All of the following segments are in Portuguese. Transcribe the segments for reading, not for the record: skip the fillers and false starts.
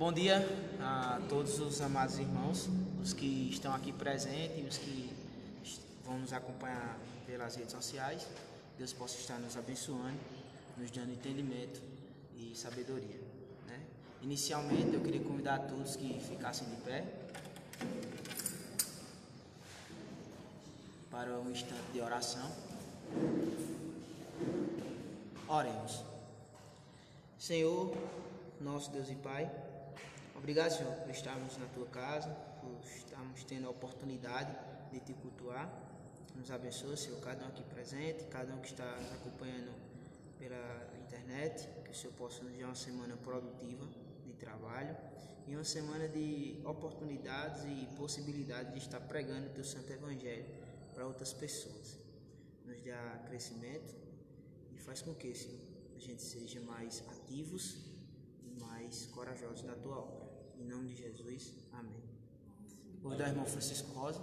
Bom dia a todos os amados irmãos, os que estão aqui presentes e os que vão nos acompanhar pelas redes sociais. Deus possa estar nos abençoando, nos dando entendimento e sabedoria, né? Inicialmente eu queria convidar a todos que ficassem de pé para um instante de oração. Oremos. Senhor, nosso Deus e Pai, obrigado, Senhor, por estarmos na Tua casa, por estarmos tendo a oportunidade de Te cultuar. Nos abençoe, Senhor, cada um aqui presente, cada um que está nos acompanhando pela internet, que o Senhor possa nos dar uma semana produtiva de trabalho e uma semana de oportunidades e possibilidades de estar pregando o Teu Santo Evangelho para outras pessoas. Nos dá crescimento e faz com que, Senhor, a gente seja mais ativos e mais corajosos na Tua obra. Em nome de Jesus, amém. Vou dar ao irmão Francisco Rosa.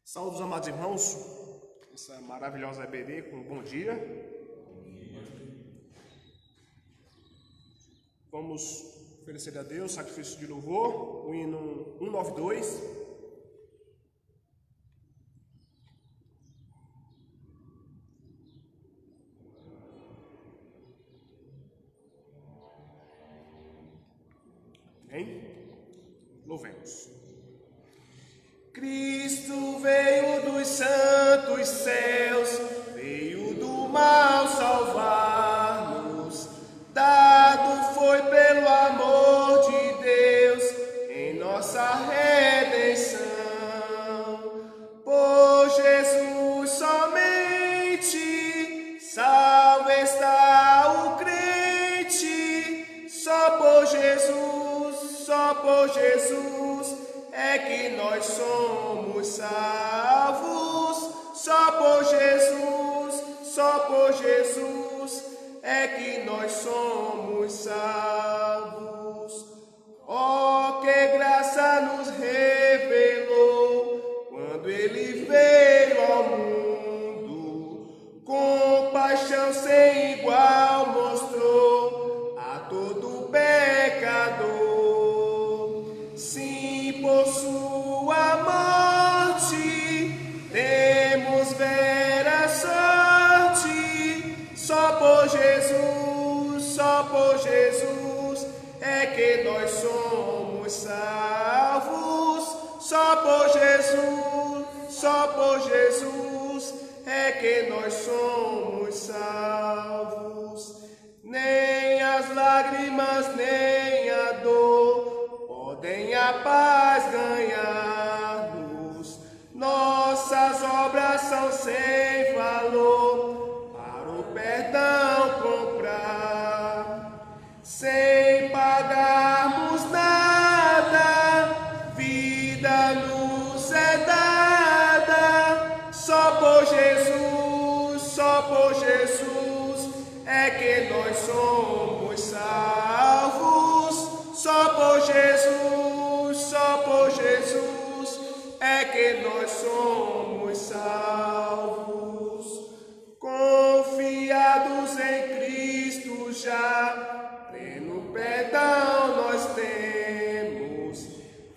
Saúde, amados irmãos, essa maravilhosa EBD com um bom dia. Vamos oferecer a Deus sacrifício de louvor, o hino 192. Amém? Louvemos. Cristo veio dos santos céus, veio do mal salvar-nos, dado foi pelo amor de Deus em nossa redenção. Por Jesus somente salvo está o crente, só por Jesus é que nós somos salvos, só por Jesus é que nós somos salvos. Oh, que graça nos revelou quando Ele veio ao mundo, compaixão sem igual mostrou a todo pecador. Sim, por sua morte temos vera sorte, só por Jesus é que nós somos salvos, só por Jesus é que nós somos salvos. Nem as lágrimas, nem a dor podem a paz ganhar-nos. Nossas obras são sem valor para o perdão comprar. Sem pagarmos nada, vida nos é dada. Só por Jesus é que nós somos salvos. Só por Jesus é que nós somos salvos. Confiados em Cristo já, pleno perdão nós temos.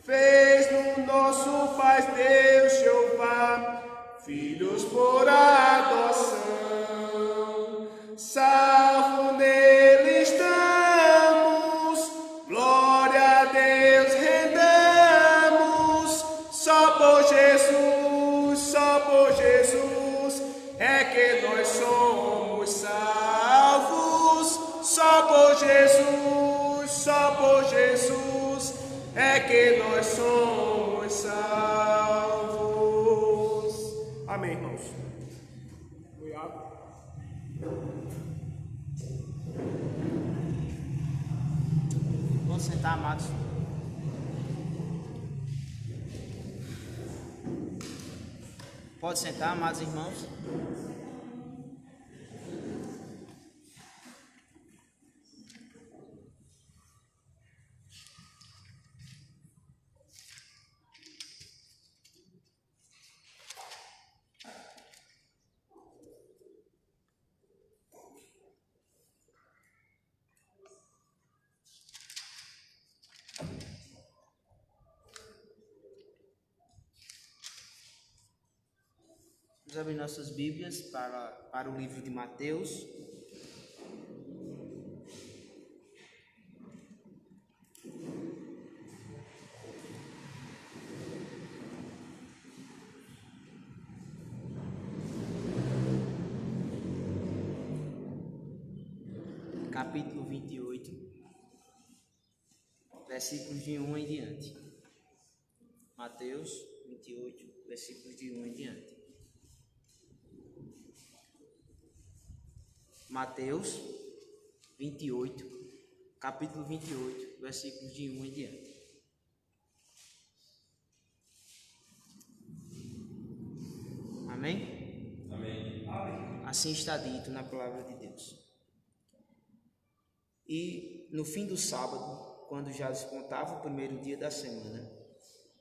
Fez no nosso faz Deus Jeová, filhos por adoção. Salvo nele estamos, glória a Deus rendamos. Só por Jesus é que nós somos salvos. Só por Jesus é que nós somos salvos. Amém, irmãos. Obrigado. Vamos sentar, amados. Pode sentar, amados irmãos. Vamos abrir nossas Bíblias para o livro de Mateus. Capítulo 28, versículos de 1 em diante. Mateus 28, versículos de 1 em diante. Mateus 28, capítulo 28, versículos de 1 em diante. Amém? Amém. Assim está dito na palavra de Deus. E no fim do sábado, quando já despontava o primeiro dia da semana,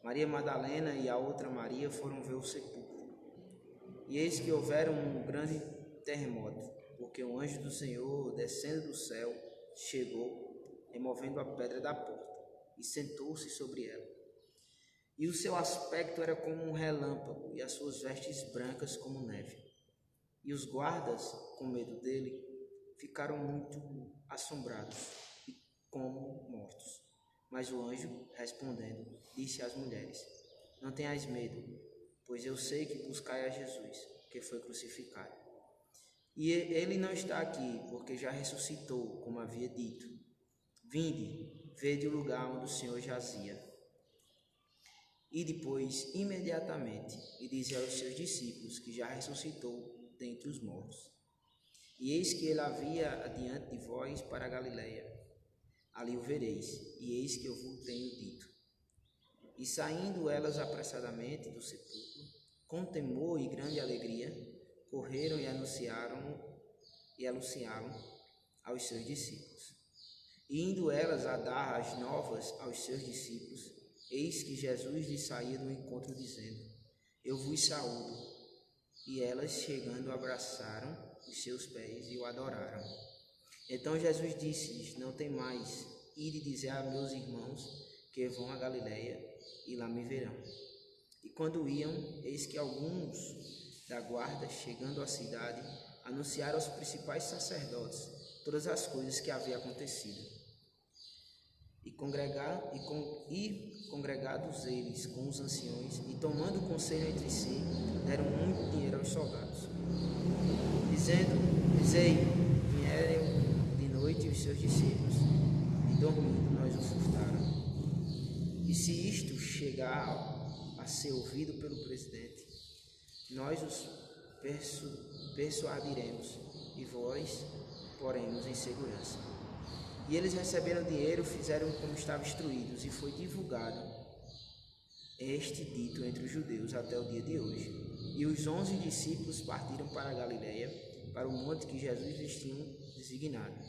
Maria Madalena e a outra Maria foram ver o sepulcro. E eis que houveram um grande terremoto, porque um anjo do Senhor, descendo do céu, chegou, removendo a pedra da porta, e sentou-se sobre ela. E o seu aspecto era como um relâmpago, e as suas vestes brancas como neve. E os guardas, com medo dele, ficaram muito assombrados e como mortos. Mas o anjo, respondendo, disse às mulheres: Não tenhais medo, pois eu sei que buscai a Jesus, que foi crucificado. E ele não está aqui, porque já ressuscitou, como havia dito. Vinde, vede o lugar onde o Senhor jazia. E depois, imediatamente, e dizia aos seus discípulos que já ressuscitou dentre os mortos. E eis que ele havia adiante de vós para a Galileia. Ali o vereis, e eis que eu vos tenho dito. E saindo elas apressadamente do sepulcro, com temor e grande alegria, correram e anunciaram aos seus discípulos. E indo elas a dar as novas aos seus discípulos, eis que Jesus lhes saía do encontro, dizendo: Eu vos saúdo. E elas, chegando, abraçaram os seus pés e o adoraram. Então Jesus disse-lhes: Não temais, ide dizer a meus irmãos que vão a Galileia, e lá me verão. E quando iam, eis que alguns da guarda, chegando à cidade, anunciaram aos principais sacerdotes todas as coisas que haviam acontecido. E congregados eles com os anciões, e tomando conselho entre si, deram muito dinheiro aos soldados, dizendo: Dizei, vieram de noite os seus discípulos, e dormindo nós o furtaram. E se isto chegar a ser ouvido pelo presidente, nós os persuadiremos, e vós poremos em segurança. E eles receberam dinheiro, fizeram como estavam instruídos, e foi divulgado este dito entre os judeus até o dia de hoje. E os 11 discípulos partiram para a Galileia, para o monte que Jesus lhes tinha designado.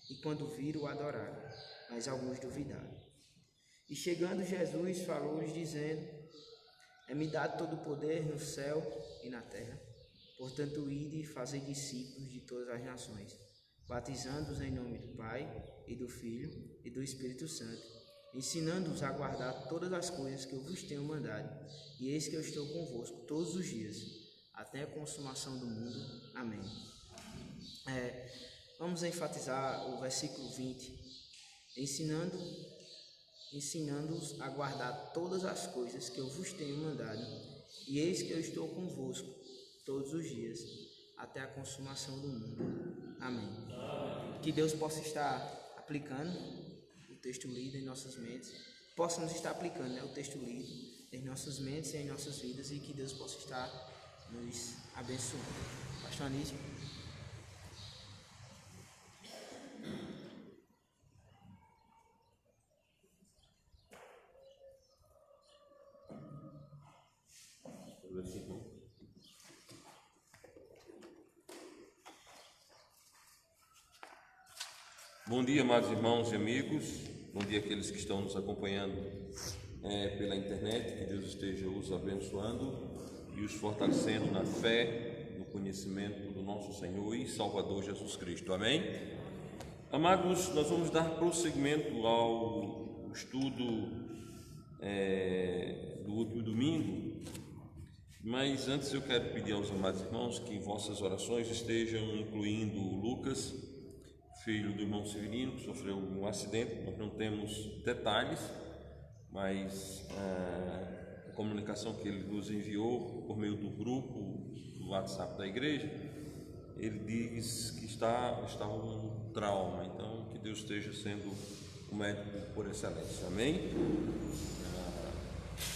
E quando viram, o adoraram, mas alguns duvidaram. E chegando Jesus, falou-lhes, dizendo: É-me dado todo o poder no céu e na terra. Portanto, ide e fazei discípulos de todas as nações, batizando-os em nome do Pai, e do Filho, e do Espírito Santo, ensinando-os a guardar todas as coisas que eu vos tenho mandado. E eis que eu estou convosco todos os dias, até a consumação do mundo. Amém. Vamos enfatizar o versículo 20, ensinando-os a guardar todas as coisas que eu vos tenho mandado. E eis que eu estou convosco todos os dias, até a consumação do mundo. Amém. Que Deus possa estar aplicando o texto lido em nossas mentes, possamos estar aplicando o texto lido em nossas mentes e em nossas vidas, e que Deus possa estar nos abençoando. Pastor Anísio. Bom dia, amados irmãos e amigos. Bom dia àqueles que estão nos acompanhando pela internet. Que Deus esteja os abençoando e os fortalecendo na fé, no conhecimento do nosso Senhor e Salvador Jesus Cristo. Amém? Amados, nós vamos dar prosseguimento ao estudo do último domingo, Mas antes eu quero pedir aos amados irmãos que em vossas orações estejam incluindo o Lucas, filho do irmão Severino, que sofreu um acidente. Nós não temos detalhes, mas a comunicação que ele nos enviou por meio do grupo do WhatsApp da igreja, ele diz que estava um trauma. Então, que Deus esteja sendo o médico por excelência. Amém?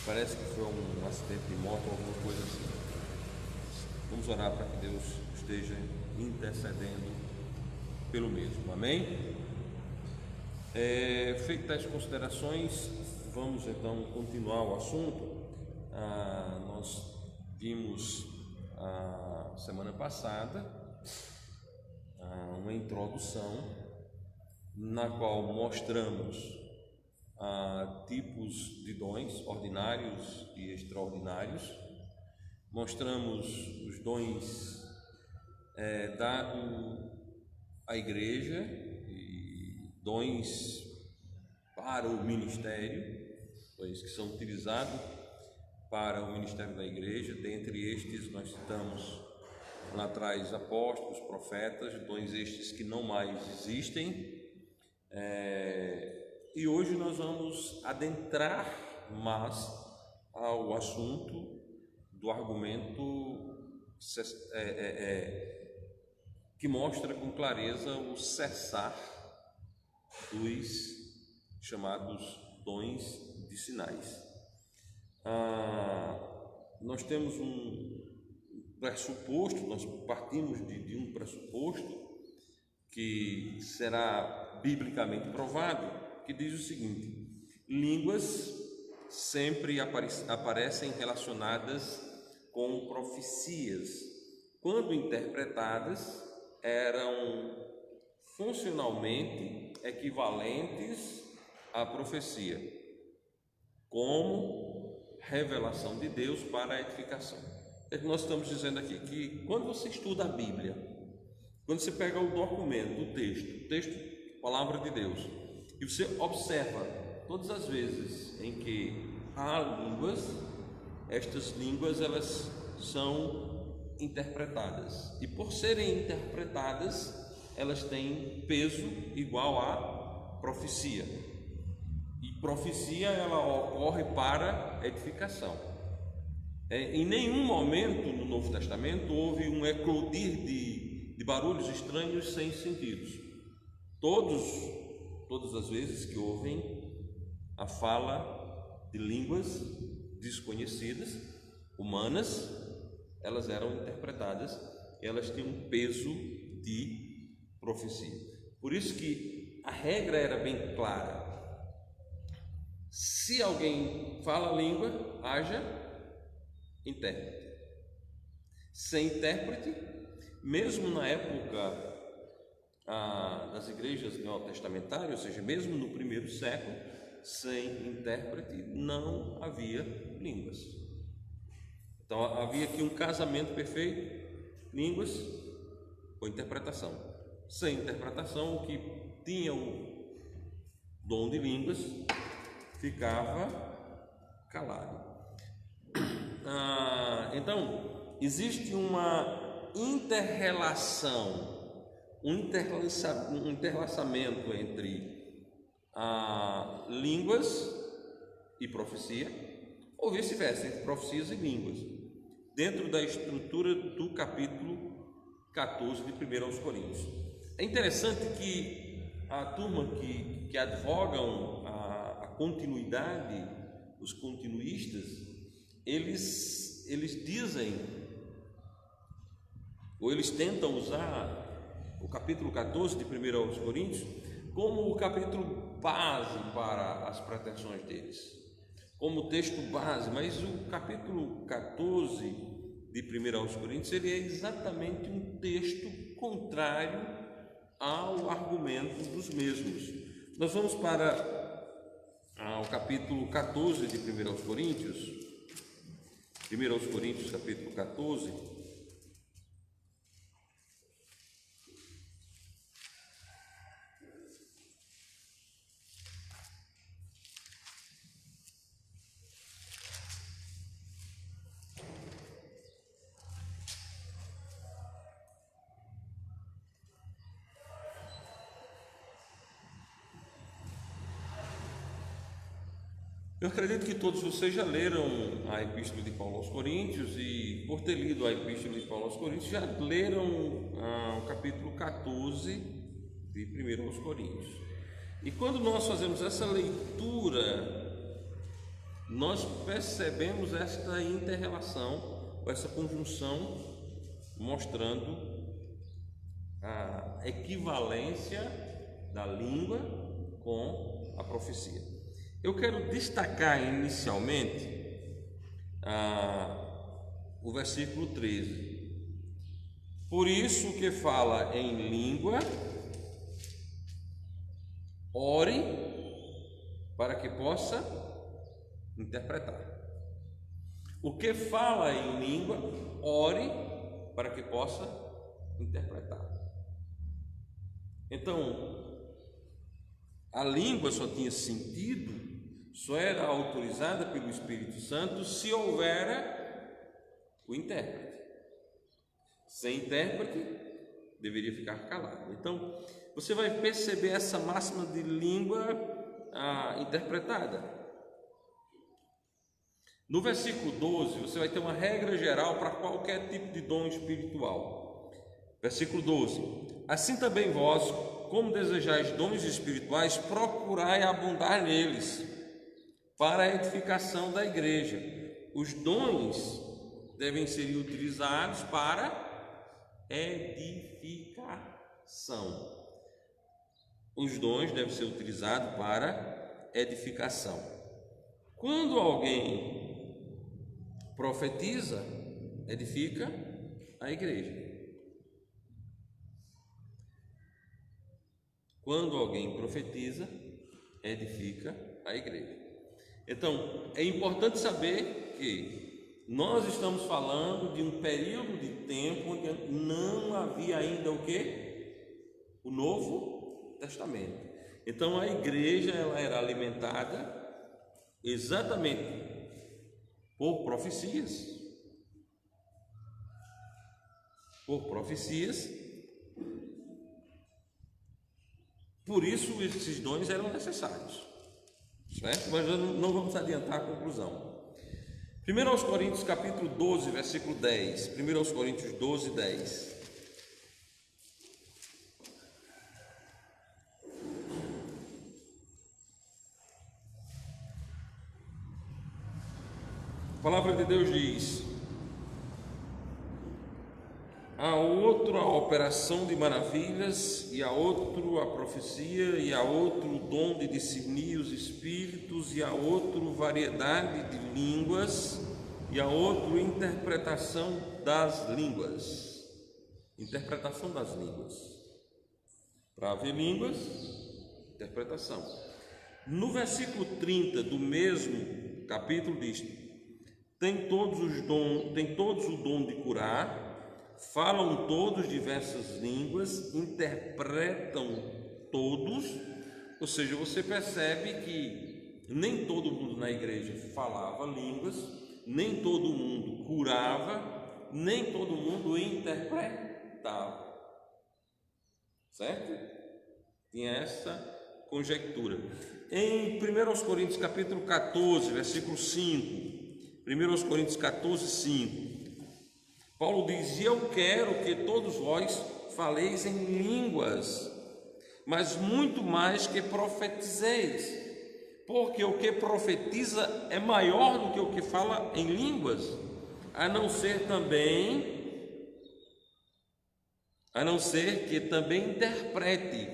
Parece que foi um acidente de moto ou alguma coisa assim. Vamos orar para que Deus esteja intercedendo pelo mesmo. Amém? Feitas as considerações, vamos então continuar o assunto. Nós vimos a semana passada uma introdução na qual mostramos tipos de dons ordinários e extraordinários. Mostramos os dons dados à igreja e dons para o ministério, dons que são utilizados para o ministério da igreja. Dentre estes nós citamos lá atrás apóstolos, profetas, dons estes que não mais existem. E hoje nós vamos adentrar mais ao assunto do argumento que mostra com clareza o cessar dos chamados dons de sinais. Nós temos um pressuposto, nós partimos de um pressuposto que será biblicamente provado, que diz o seguinte: línguas sempre aparecem relacionadas com profecias. Quando interpretadas, eram funcionalmente equivalentes à profecia, como revelação de Deus para a edificação. É que nós estamos dizendo aqui que quando você estuda a Bíblia, quando você pega o documento, o texto, palavra de Deus, e você observa todas as vezes em que há línguas, estas línguas elas são interpretadas, e por serem interpretadas, elas têm peso igual à profecia. E profecia ela ocorre para edificação. Em nenhum momento no Novo Testamento houve um eclodir de barulhos estranhos sem sentidos. Todas as vezes que ouvem a fala de línguas desconhecidas, humanas, elas eram interpretadas, elas tinham um peso de profecia. Por isso que a regra era bem clara: se alguém fala a língua, haja intérprete. Sem intérprete, mesmo na época das igrejas neotestamentárias, ou seja, mesmo no primeiro século, sem intérprete não havia línguas. Então havia aqui um casamento perfeito: línguas com interpretação. Sem interpretação, o que tinha o dom de línguas ficava calado. Então existe uma interrelação, um interlaçamento entre línguas e profecia, ou vice-versa, entre profecias e línguas, dentro da estrutura do capítulo 14 de 1 aos Coríntios. É interessante que a turma que advogam a continuidade, os continuistas, eles dizem, ou eles tentam usar o capítulo 14 de 1 aos Coríntios como o capítulo base para as pretensões deles, como texto base. Mas o capítulo 14 de 1 aos Coríntios ele é exatamente um texto contrário ao argumento dos mesmos. Nós vamos para o capítulo 14 de 1 aos Coríntios, 1 aos Coríntios, capítulo 14. Eu acredito que todos vocês já leram a Epístola de Paulo aos Coríntios e, por ter lido a Epístola de Paulo aos Coríntios, já leram o capítulo 14 de 1 aos Coríntios. E quando nós fazemos essa leitura, nós percebemos esta inter-relação, essa conjunção, mostrando a equivalência da língua com a profecia. Eu quero destacar inicialmente o versículo 13. Por isso que fala em língua, ore para que possa interpretar. O que fala em língua, ore para que possa interpretar. Então, a língua só tinha sentido, só era autorizada pelo Espírito Santo se houver o intérprete. Sem intérprete, deveria ficar calado. Então, você vai perceber essa máxima de língua interpretada. No versículo 12, você vai ter uma regra geral para qualquer tipo de dom espiritual. Versículo 12: assim também vós, como desejais dons espirituais, procurai abundar neles, para a edificação da igreja. Os dons devem ser utilizados para edificação. Os dons devem ser utilizados para edificação. Quando alguém profetiza, edifica a igreja. Quando alguém profetiza, edifica a igreja. Então, é importante saber que nós estamos falando de um período de tempo onde não havia ainda o quê? O Novo Testamento. Então, a igreja ela era alimentada exatamente por profecias. Por isso, esses dons eram necessários. Certo? Mas não vamos adiantar a conclusão. 1 aos Coríntios capítulo 12, versículo 10. 1 aos Coríntios 12, 10. A palavra de Deus diz: a outro a operação de maravilhas, e a outro a profecia, e a outro o dom de discernir os espíritos, e a outro variedade de línguas, e a outro interpretação das línguas. Interpretação das línguas. Para haver línguas, interpretação. No versículo 30 do mesmo capítulo diz: tem todos o dom de curar, falam todos diversas línguas, interpretam todos. Ou seja, você percebe que nem todo mundo na igreja falava línguas, nem todo mundo curava, nem todo mundo interpretava. Certo? Tinha essa conjectura. Em 1 Coríntios capítulo 14, versículo 5, 1 Coríntios 14, 5, Paulo diz: e eu quero que todos vós faleis em línguas, mas muito mais que profetizeis, porque o que profetiza é maior do que o que fala em línguas, a não ser que também interprete,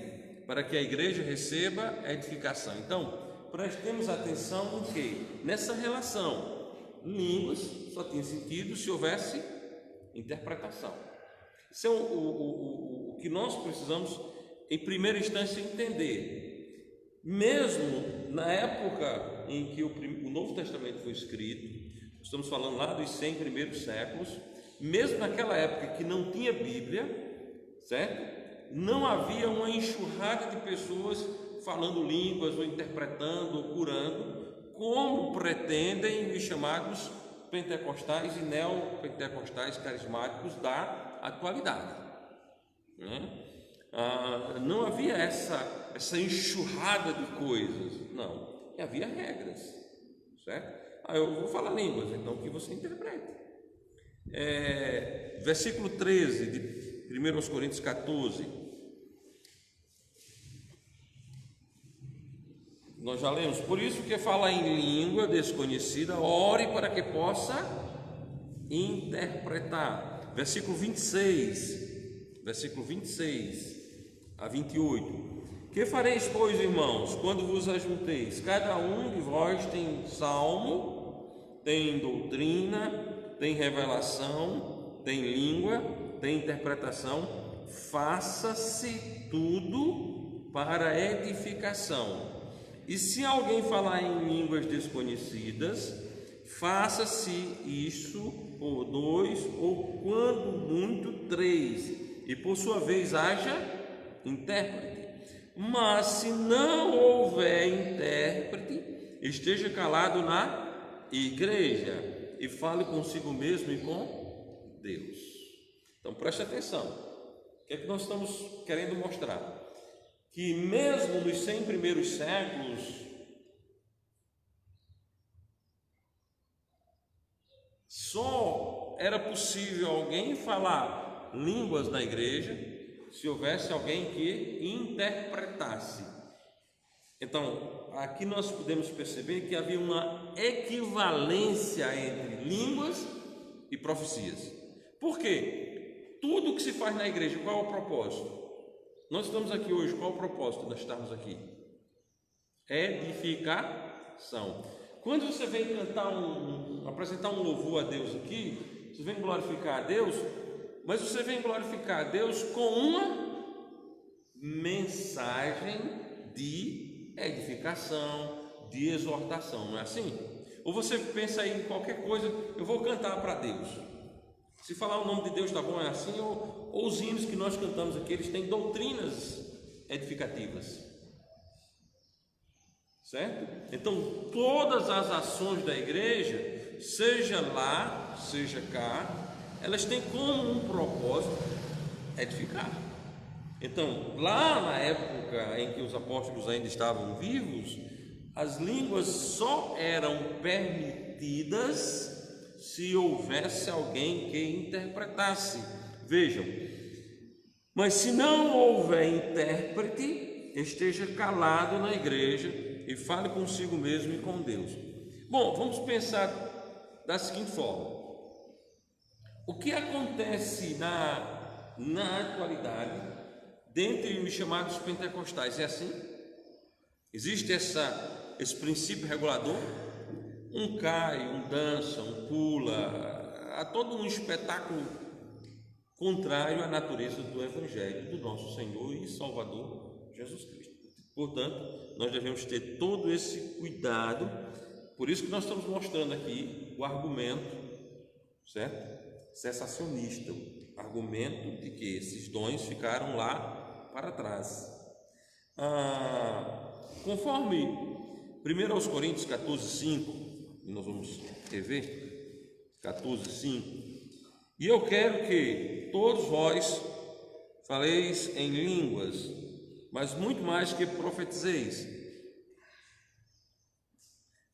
para que a igreja receba a edificação. Então, prestemos atenção em que nessa relação, línguas só tinha sentido se houvesse interpretação. Isso é o que nós precisamos, em primeira instância, entender. Mesmo na época em que o Novo Testamento foi escrito, estamos falando lá dos 100 primeiros séculos, mesmo naquela época que não tinha Bíblia, certo? Não havia uma enxurrada de pessoas falando línguas, ou interpretando, ou curando, como pretendem os chamados pentecostais e neopentecostais carismáticos da atualidade, né? Não havia essa enxurrada de coisas, não, havia regras, certo? Eu vou falar línguas, então que você interprete. Versículo 13 de 1 Coríntios 14. Nós já lemos. Por isso que fala em língua desconhecida, ore para que possa interpretar. Versículo 26 a 28. Que fareis, pois, irmãos, quando vos ajunteis? Cada um de vós tem salmo, tem doutrina, tem revelação, tem língua, tem interpretação. Faça-se tudo para edificação. E se alguém falar em línguas desconhecidas, faça-se isso por 2 ou, quando muito, 3, e por sua vez haja intérprete. Mas se não houver intérprete, esteja calado na igreja e fale consigo mesmo e com Deus. Então preste atenção. O que é que nós estamos querendo mostrar? Que mesmo nos 100 primeiros séculos, só era possível alguém falar línguas na igreja se houvesse alguém que interpretasse. Então, aqui nós podemos perceber que havia uma equivalência entre línguas e profecias. Por quê? Tudo que se faz na igreja, qual é o propósito? Nós estamos aqui hoje, qual é o propósito de nós estarmos aqui? Edificação. Quando você vem cantar apresentar um louvor a Deus aqui, você vem glorificar a Deus, mas você vem glorificar a Deus com uma mensagem de edificação, de exortação, não é assim? Ou você pensa aí em qualquer coisa, eu vou cantar para Deus. Se falar o nome de Deus, tá bom, é assim? Ou os hinos que nós cantamos aqui, eles têm doutrinas edificativas, certo? Então, todas as ações da igreja, seja lá, seja cá, elas têm como um propósito edificar. Então, lá na época em que os apóstolos ainda estavam vivos, as línguas só eram permitidas se houvesse alguém que interpretasse. Vejam, mas se não houver intérprete, esteja calado na igreja e fale consigo mesmo e com Deus. Bom, vamos pensar da seguinte forma: o que acontece na atualidade dentre os chamados pentecostais? É assim? Existe esse princípio regulador? Um cai, um dança, um pula, há todo um espetáculo contrário à natureza do Evangelho do nosso Senhor e Salvador Jesus Cristo. Portanto, nós devemos ter todo esse cuidado. Por isso que nós estamos mostrando aqui o argumento, certo? Sensacionista, o argumento de que esses dons ficaram lá para trás. Conforme 1 Coríntios 14:5, e nós vamos rever 14:5, e eu quero que todos vós faleis em línguas, mas muito mais que profetizeis,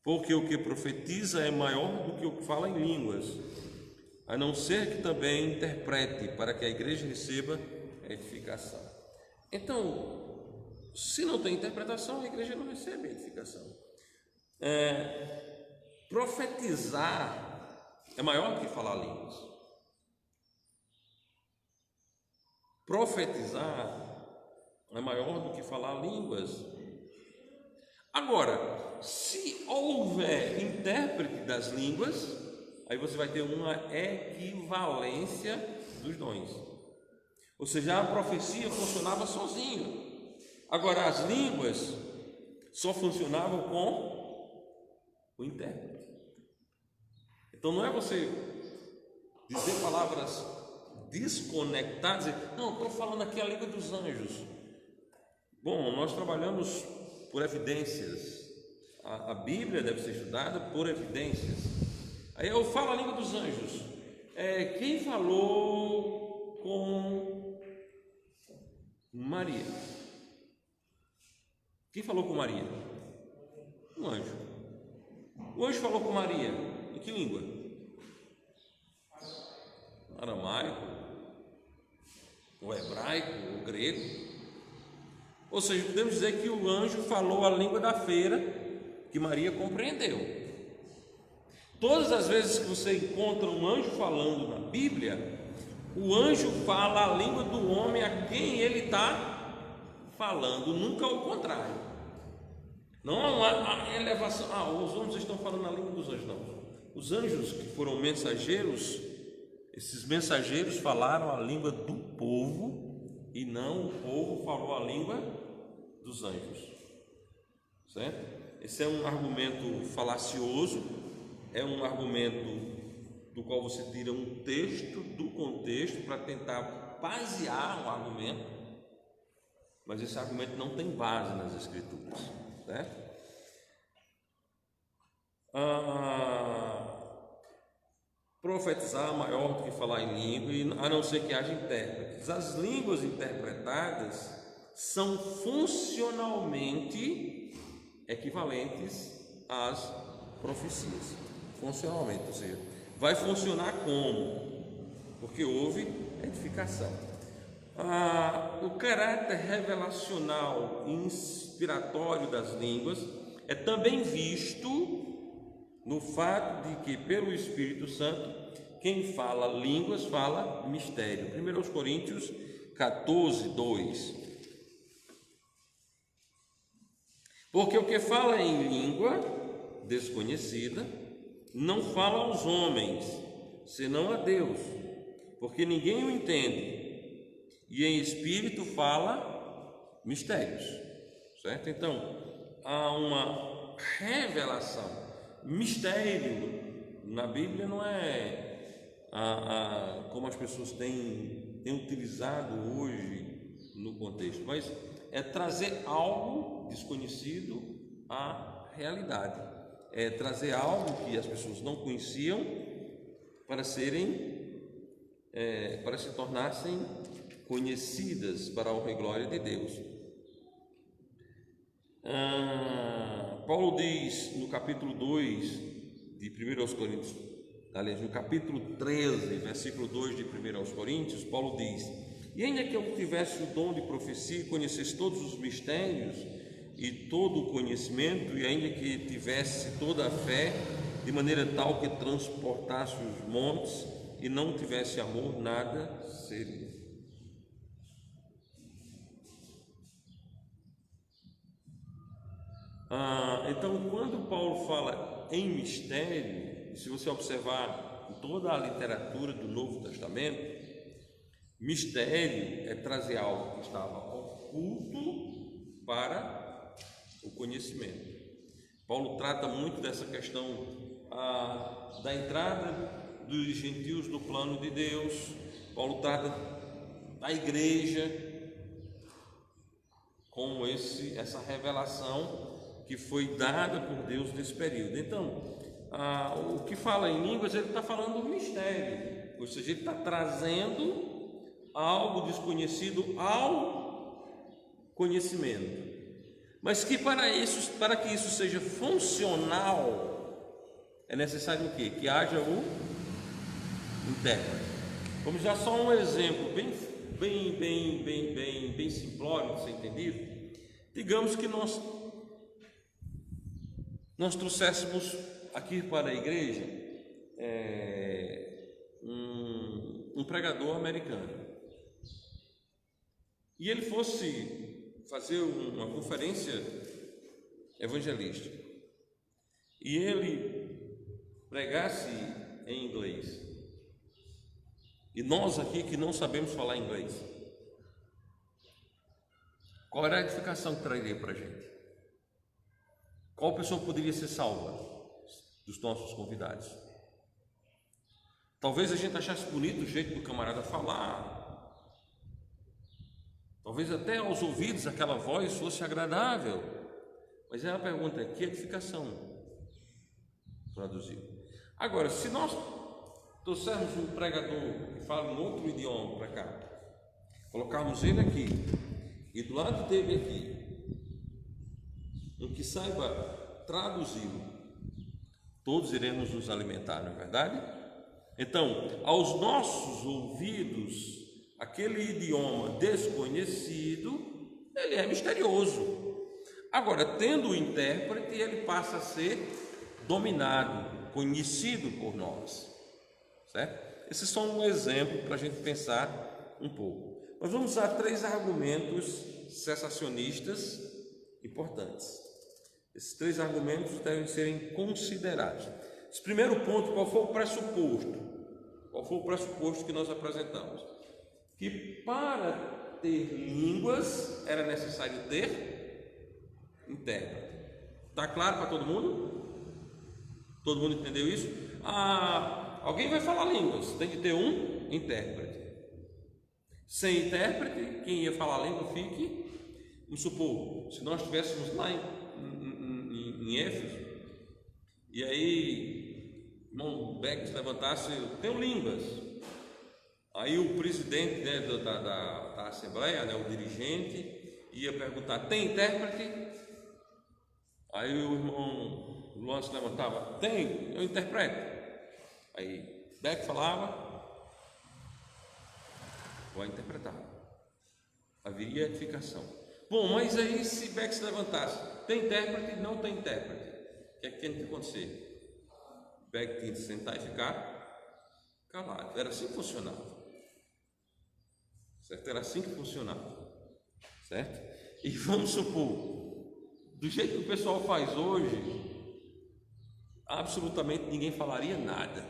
porque o que profetiza é maior do que o que fala em línguas, a não ser que também interprete, para que a igreja receba edificação. Então, se não tem interpretação, a igreja não recebe edificação. Profetizar é maior que falar línguas. Profetizar é maior do que falar línguas. Agora, se houver intérprete das línguas, aí você vai ter uma equivalência dos dons. Ou seja, a profecia funcionava sozinha. Agora, as línguas só funcionavam com o intérprete. Então, não é você dizer palavras desconectadas, dizer, não, estou falando aqui a língua dos anjos. Bom, nós trabalhamos por evidências. A Bíblia deve ser estudada por evidências. Aí eu falo a língua dos anjos. Quem falou com Maria? Quem falou com Maria? Um anjo. O anjo falou com Maria, em que língua? Aramaico, o hebraico, o grego. Ou seja, podemos dizer que o anjo falou a língua da feira, que Maria compreendeu. Todas as vezes que você encontra um anjo falando na Bíblia, o anjo fala a língua do homem a quem ele está falando, nunca ao contrário. Não há uma elevação, os homens estão falando a língua dos anjos, não. Os anjos que foram mensageiros, esses mensageiros falaram a língua do povo e não o povo falou a língua dos anjos, certo? Esse é um argumento falacioso, é um argumento do qual você tira um texto do contexto para tentar basear um argumento, mas esse argumento não tem base nas Escrituras, certo? Profetizar maior do que falar em língua, a não ser que haja intérpretes. As línguas interpretadas são funcionalmente equivalentes às profecias. Funcionalmente, ou seja, vai funcionar como? Porque houve edificação. O caráter revelacional e inspiratório das línguas é também visto no fato de que, pelo Espírito Santo, quem fala línguas fala mistério. 1 Coríntios 14, 2. Porque o que fala em língua desconhecida não fala aos homens, senão a Deus, porque ninguém o entende, e em espírito fala mistérios, certo? Então, há uma revelação. Mistério na Bíblia não é como as pessoas têm utilizado hoje no contexto, mas é trazer algo desconhecido à realidade, é trazer algo que as pessoas não conheciam para se tornassem conhecidas para a honra e glória de Deus. Paulo diz no capítulo 2 de 1 Coríntios, aliás, no capítulo 13, versículo 2 de 1 Coríntios, Paulo diz: e ainda que eu tivesse o dom de profecia e conhecesse todos os mistérios e todo o conhecimento, e ainda que tivesse toda a fé, de maneira tal que transportasse os montes, e não tivesse amor, nada seria. Então, quando Paulo fala em mistério, se você observar em toda a literatura do Novo Testamento, mistério é trazer algo que estava oculto para o conhecimento. Paulo trata muito dessa questão da entrada dos gentios no plano de Deus. Paulo trata da igreja como essa revelação que foi dada por Deus nesse período. Então, o que fala em línguas, ele está falando do mistério, ou seja, ele está trazendo algo desconhecido ao conhecimento, mas que para que isso seja funcional, é necessário o quê? Que haja o intérprete. Vamos dar só um exemplo bem simplório de ser entendido. Digamos que nós trouxéssemos aqui para a igreja um pregador americano, e ele fosse fazer uma conferência evangelística, e ele pregasse em inglês, e nós aqui que não sabemos falar inglês, qual era a edificação que traria para a gente? Qual pessoa poderia ser salva dos nossos convidados? Talvez a gente achasse bonito o jeito do camarada falar, talvez até aos ouvidos aquela voz fosse agradável, mas a pergunta é: que edificação produziu? Agora, se nós trouxermos um pregador que fala em outro idioma para cá, colocarmos ele aqui e do lado dele aqui um que saiba traduzi-lo, Todos iremos nos alimentar, não é verdade? Então, aos nossos ouvidos, aquele idioma desconhecido, ele é misterioso. Agora, tendo o intérprete, ele passa a ser dominado, conhecido por nós, certo? Esses são um exemplo para a gente pensar um pouco. Nós vamos usar 3 argumentos cessacionistas importantes. Esses 3 argumentos devem ser considerados. Esse primeiro ponto, qual foi o pressuposto? Qual foi o pressuposto que nós apresentamos? Que para ter línguas era necessário ter intérprete. Está claro para todo mundo? Todo mundo entendeu isso? Alguém vai falar línguas, tem que ter um intérprete. Sem intérprete, quem ia falar a língua fique. Vamos supor, se nós estivéssemos lá em Éfeso, e aí o irmão Beck se levantasse, tenho línguas. Aí o presidente, né, da Assembleia, né, o dirigente, ia perguntar, tem intérprete? Aí o irmão Luan se levantava, tem, eu interpreto. Aí Beck falava, vou interpretar. Haveria edificação. Bom, mas aí se Beck se levantasse, tem intérprete? Não tem intérprete. O que é que tinha que acontecer? Beck tinha que sentar e ficar calado. Era assim que funcionava. Certo? Era assim que funcionava. Certo? E vamos supor, do jeito que o pessoal faz hoje, absolutamente ninguém falaria nada.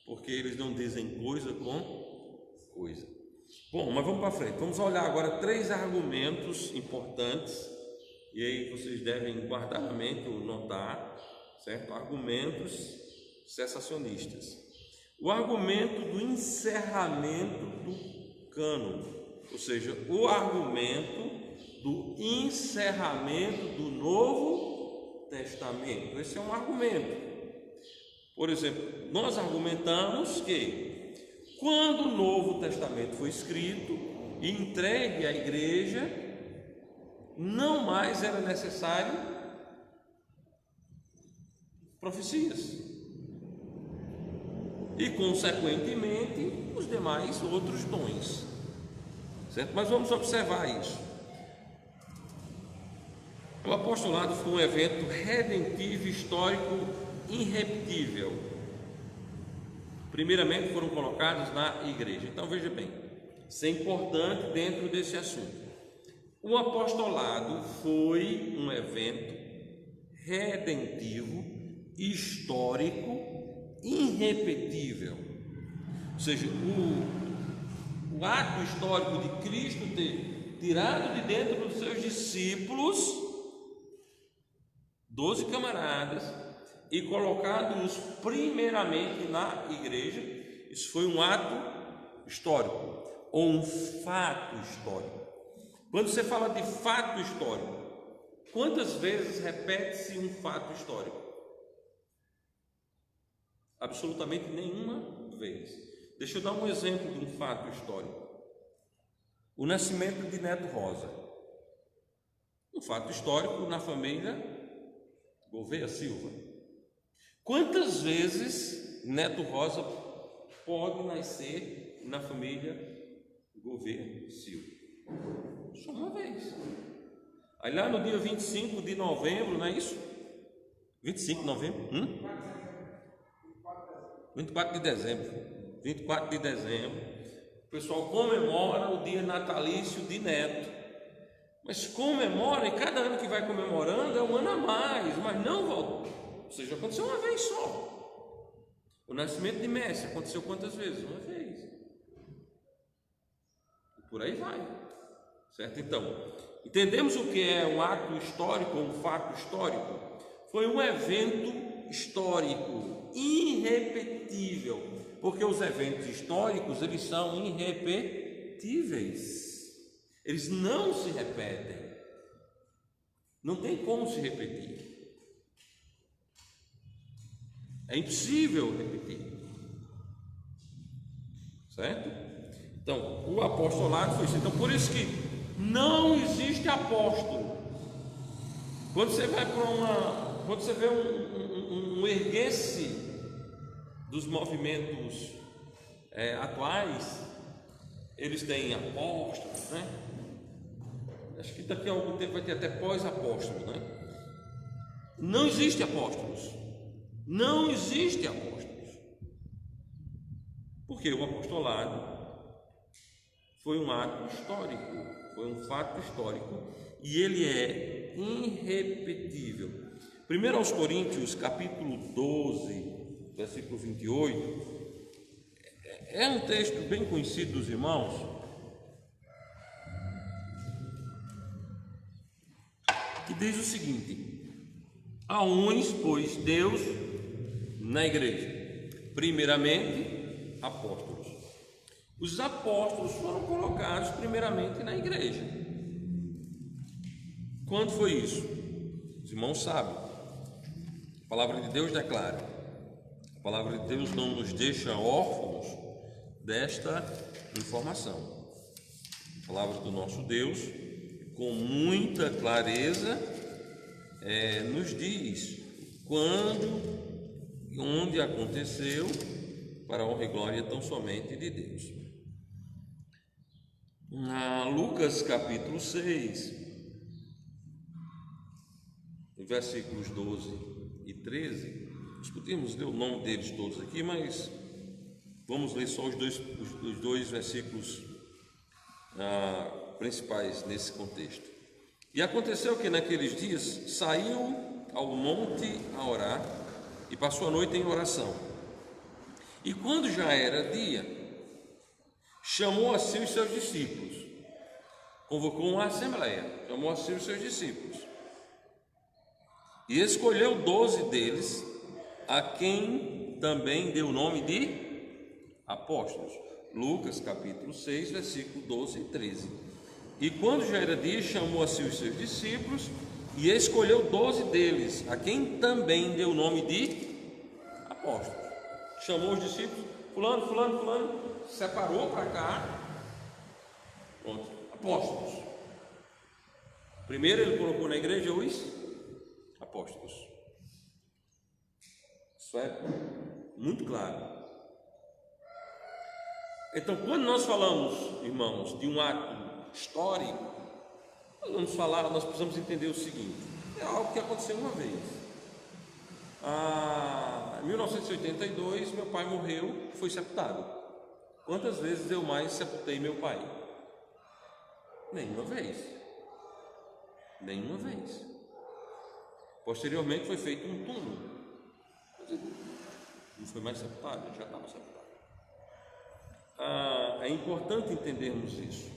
Porque eles não dizem coisa com coisa. Bom, mas vamos para frente. Vamos olhar agora 3 argumentos importantes. E aí vocês devem guardar na mente ou notar, certo? Argumentos cessacionistas. O argumento do encerramento do cânon, ou seja, o argumento do encerramento do Novo Testamento. Esse é um argumento. Por exemplo, nós argumentamos que quando o Novo Testamento foi escrito e entregue à igreja, não mais era necessário profecias e, consequentemente, os demais outros dons, certo? Mas vamos observar isso. O apostolado foi um evento redentivo, histórico, irrepetível. Primeiramente foram colocados na igreja. Então veja bem, isso é importante dentro desse assunto. O apostolado foi um evento redentivo, histórico, irrepetível. Ou seja, o ato histórico de Cristo ter tirado de dentro dos seus discípulos 12 camaradas e colocado-os primeiramente na igreja, isso foi um ato histórico ou um fato histórico. Quando você fala de fato histórico, quantas vezes repete-se um fato histórico? Absolutamente nenhuma vez. Deixa eu dar um exemplo de um fato histórico. O nascimento de Neto Rosa. Um fato histórico na família Gouveia Silva. Quantas vezes Neto Rosa pode nascer na família Gouveia Silva? Só uma vez. Aí lá no dia 25 de novembro, não é isso? 25 de novembro? 24 de dezembro. 24 de dezembro. O pessoal comemora o dia natalício de Neto. Mas comemora, e cada ano que vai comemorando é um ano a mais, mas não volta. Ou seja, aconteceu uma vez só. O nascimento de Messi aconteceu quantas vezes? Uma vez. E por aí vai. Certo? Então, entendemos o que é um ato histórico, um fato histórico? Foi um evento histórico, irrepetível, porque os eventos históricos, eles são irrepetíveis, eles não se repetem, não tem como se repetir, é impossível repetir, certo? Então, o apostolado foi isso. Então, por isso que não existe apóstolo. Quando você vai para quando você vê um um erguer-se dos movimentos atuais, eles têm apóstolos, né? Acho que daqui a algum tempo vai ter até pós-apóstolo, né? Não existe apóstolos. Não existe apóstolos. Porque o apostolado foi um ato histórico, foi um fato histórico, e ele é irrepetível. 1 aos Coríntios, capítulo 12, versículo 28, é um texto bem conhecido dos irmãos, que diz o seguinte: há uns, pois, Deus na igreja, primeiramente apóstolos. Os apóstolos foram colocados primeiramente na igreja. Quando foi isso? Os irmãos sabem. A palavra de Deus declara. A palavra de Deus não nos deixa órfãos desta informação. A palavra do nosso Deus, com muita clareza, nos diz quando e onde aconteceu, para a honra e glória tão somente de Deus. Na Lucas capítulo 6, versículos 12 e 13, nós podemos ler o nome deles todos aqui, mas vamos ler só os dois versículos principais nesse contexto. E aconteceu que naqueles dias saiu ao monte a orar e passou a noite em oração. E quando já era dia, chamou a si os seus discípulos, convocou uma assembleia, chamou a si os seus discípulos e escolheu 12 deles, a quem também deu o nome de apóstolos. Lucas capítulo 6, versículo 12 e 13. E quando já era dia, chamou a si os seus discípulos e escolheu 12 deles, a quem também deu o nome de apóstolos. Chamou os discípulos, fulano, separou para cá, pronto, apóstolos. Primeiro ele colocou na igreja os apóstolos. Isso é muito claro. Então, quando nós falamos, irmãos, de um ato histórico, nós precisamos entender o seguinte: é algo que aconteceu uma vez. Em 1982, meu pai morreu, foi sepultado. Quantas vezes eu mais sepultei meu pai? Nenhuma vez. Nenhuma vez. Posteriormente foi feito um túmulo. Não foi mais sepultado, já estava sepultado. É importante entendermos isso.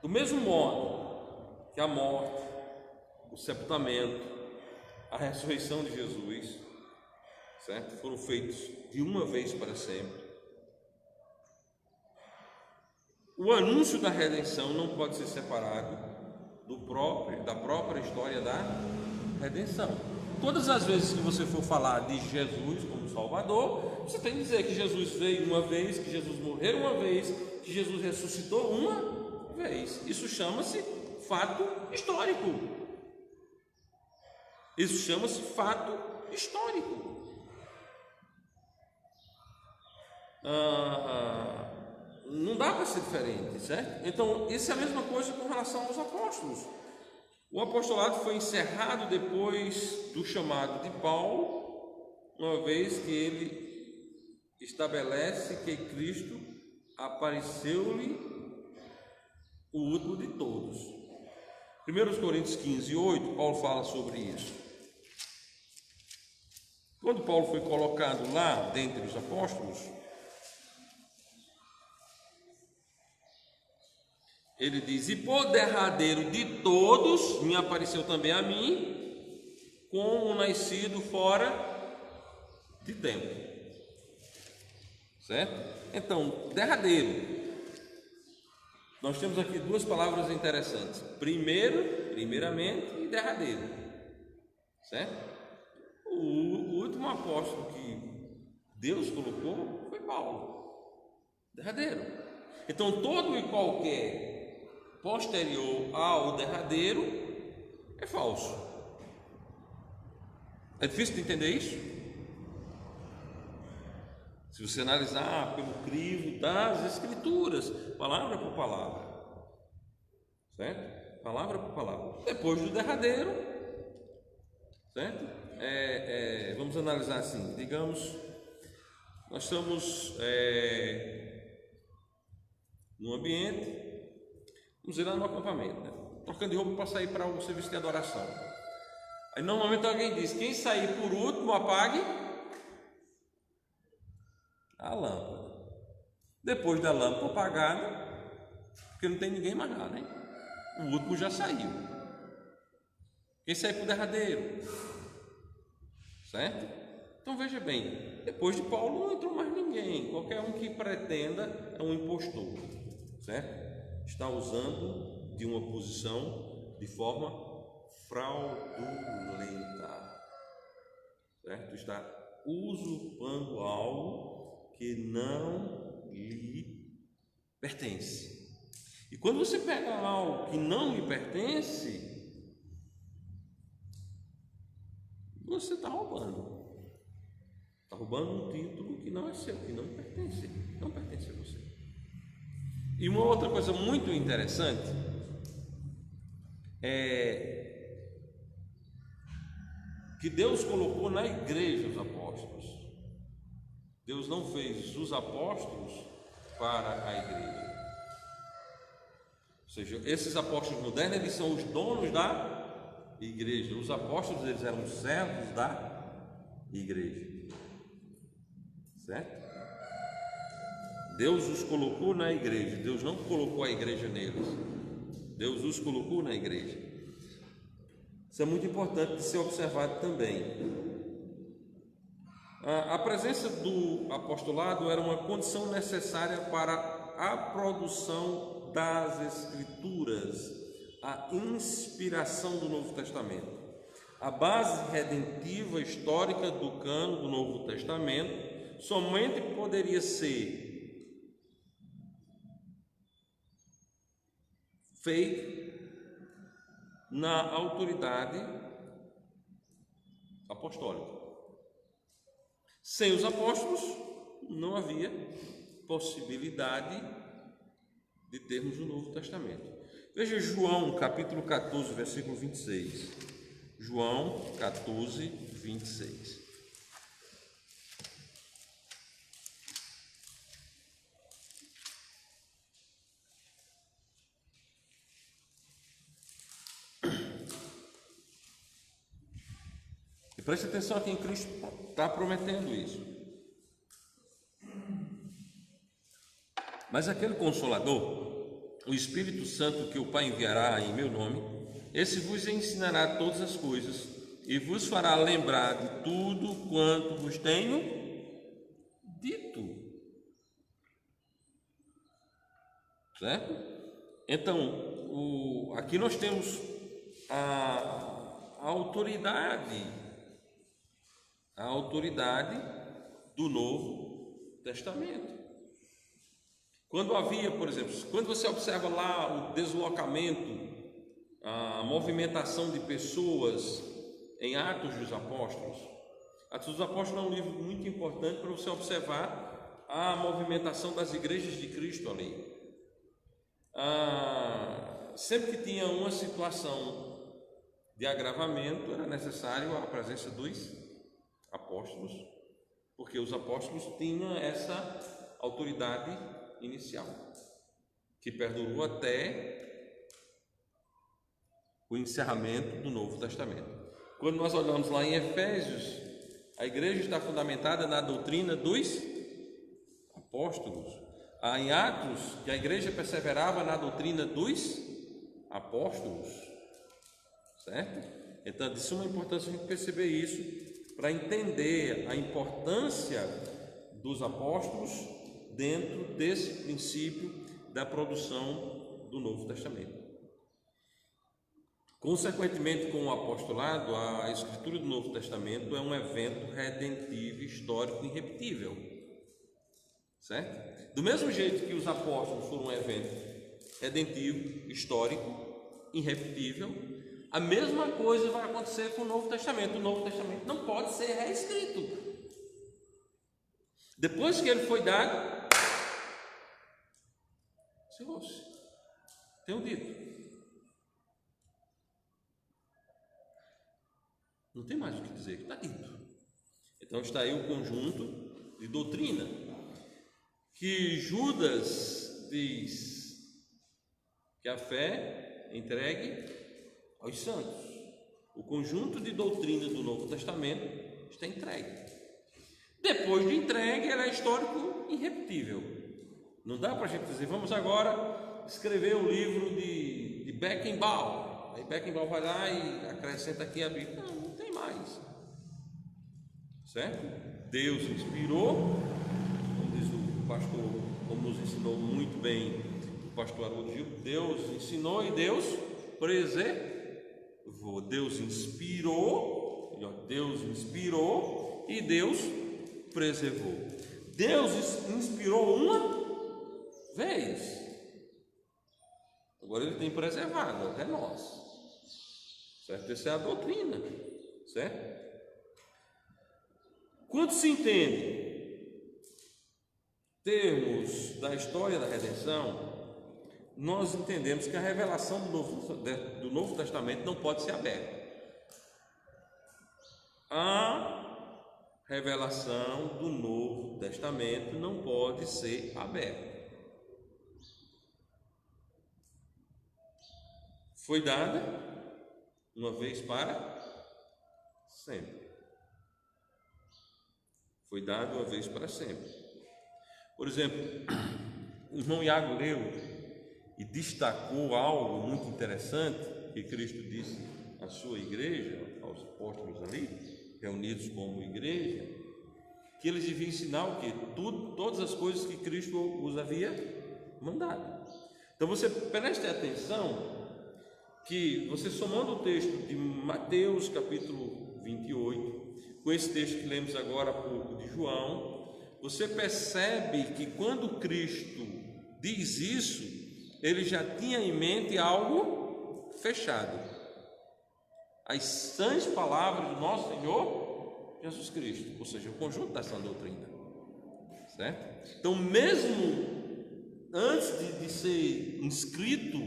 Do mesmo modo que a morte, o sepultamento, a ressurreição de Jesus, certo? Foram feitos de uma vez para sempre. O anúncio da redenção não pode ser separado da própria história da redenção. Todas as vezes que você for falar de Jesus como Salvador, você tem que dizer que Jesus veio uma vez, que Jesus morreu uma vez, que Jesus ressuscitou uma vez. Isso chama-se fato histórico. Isso chama-se fato histórico. Não dá para ser diferente, certo? Então, isso é a mesma coisa com relação aos apóstolos. O apostolado foi encerrado depois do chamado de Paulo, uma vez que ele estabelece que Cristo apareceu-lhe o último de todos. 1 Coríntios 15, 8, Paulo fala sobre isso. Quando Paulo foi colocado lá dentre os apóstolos, ele diz: e por derradeiro de todos me apareceu também a mim, como um nascido fora de tempo. Certo? Então, derradeiro. Nós temos aqui duas palavras interessantes: primeiramente, e derradeiro. Certo? O último apóstolo que Deus colocou foi Paulo. Derradeiro. Então, todo e qualquer posterior ao derradeiro é falso. É difícil de entender isso? Se você analisar pelo crivo das Escrituras, palavra por palavra, certo? Palavra por palavra. Depois do derradeiro, certo? Vamos analisar assim, digamos, nós estamos num ambiente, vamos ir lá no acampamento, né? Trocando de roupa para sair para o serviço de adoração. Aí normalmente alguém diz, quem sair por último apague a lâmpada. Depois da lâmpada apagada, porque não tem ninguém mais lá, né? O último já saiu. Quem saiu para o derradeiro, certo? Então veja bem, depois de Paulo não entrou mais ninguém. Qualquer um que pretenda é um impostor, certo? Está usando de uma posição de forma fraudulenta, certo? Está usurpando algo que não lhe pertence. E quando você pega algo que não lhe pertence, você está roubando. Está roubando um título que não é seu, que não pertence, não pertence a você. E uma outra coisa muito interessante é que Deus colocou na igreja os apóstolos. Deus não fez os apóstolos para a igreja. Ou seja, esses apóstolos modernos, eles são os donos da igreja. Os apóstolos, eles eram servos da igreja. Certo? Deus os colocou na igreja. Deus não colocou a igreja neles. Deus os colocou na igreja. Isso é muito importante de ser observado também. A presença do apostolado era uma condição necessária para a produção das Escrituras, a inspiração do Novo Testamento. A base redentiva histórica do cânon do Novo Testamento somente poderia ser feita na autoridade apostólica. Sem os apóstolos, não havia possibilidade de termos o Novo Testamento. Veja João, capítulo 14, versículo 26. João 14, 26. E preste atenção aqui em Cristo está prometendo isso. Mas aquele Consolador, o Espírito Santo que o Pai enviará em meu nome, esse vos ensinará todas as coisas e vos fará lembrar de tudo quanto vos tenho dito. Certo? Então, aqui nós temos a autoridade do Novo Testamento. Quando havia, por exemplo, quando você observa lá o deslocamento, a movimentação de pessoas em Atos dos Apóstolos. Atos dos Apóstolos é um livro muito importante para você observar a movimentação das igrejas de Cristo ali. Sempre que tinha uma situação de agravamento, era necessário a presença dos apóstolos, porque os apóstolos tinham essa autoridade inicial, que perdurou até o encerramento do Novo Testamento. Quando nós olhamos lá em Efésios, a igreja está fundamentada na doutrina dos apóstolos. Em Atos, que a igreja perseverava na doutrina dos apóstolos, certo? Então, de suma importância a gente perceber isso, para entender a importância dos apóstolos dentro desse princípio da produção do Novo Testamento. Consequentemente, com o apostolado, a escritura do Novo Testamento é um evento redentivo, histórico, irrepetível, certo? Do mesmo jeito que os apóstolos foram um evento redentivo, histórico, irrepetível, A mesma coisa vai acontecer com o Novo Testamento. O Novo Testamento não pode ser reescrito. Depois que ele foi dado, encerrou-se. Tenho dito. Não tem mais o que dizer, está dito. Então está aí o conjunto de doutrina que Judas diz que a fé é entregue aos santos. O conjunto de doutrina do Novo Testamento está entregue. Depois de entregue, ela é histórico irrepetível. Não dá para a gente dizer, vamos agora escrever o livro de Beckenbaugh. Aí Beckenbaugh vai lá e acrescenta aqui a Bíblia. Não tem mais. Certo? Deus inspirou, como diz o pastor, como nos ensinou muito bem o pastor Haroldo Gil, Deus ensinou e Deus preservou. Deus inspirou e Deus preservou. Deus inspirou uma vez, agora ele tem preservado até nós, certo? Essa é a doutrina, certo? Quando se entende termos da história da redenção, nós entendemos que a revelação do Novo Testamento não pode ser aberta. A revelação do Novo Testamento não pode ser aberta. Foi dada uma vez para sempre. Foi dado uma vez para sempre. Por exemplo, o irmão Iago leu e destacou algo muito interessante que Cristo disse à sua igreja, aos apóstolos ali, reunidos como igreja, que eles deviam ensinar o quê? Todas as coisas que Cristo os havia mandado. Então você preste atenção que você somando o texto de Mateus capítulo 28, com esse texto que lemos agora há pouco de João, você percebe que quando Cristo diz isso, ele já tinha em mente algo fechado. As sãs palavras do nosso Senhor Jesus Cristo, ou seja, o conjunto dessa doutrina, certo? Então, mesmo antes de ser inscrito,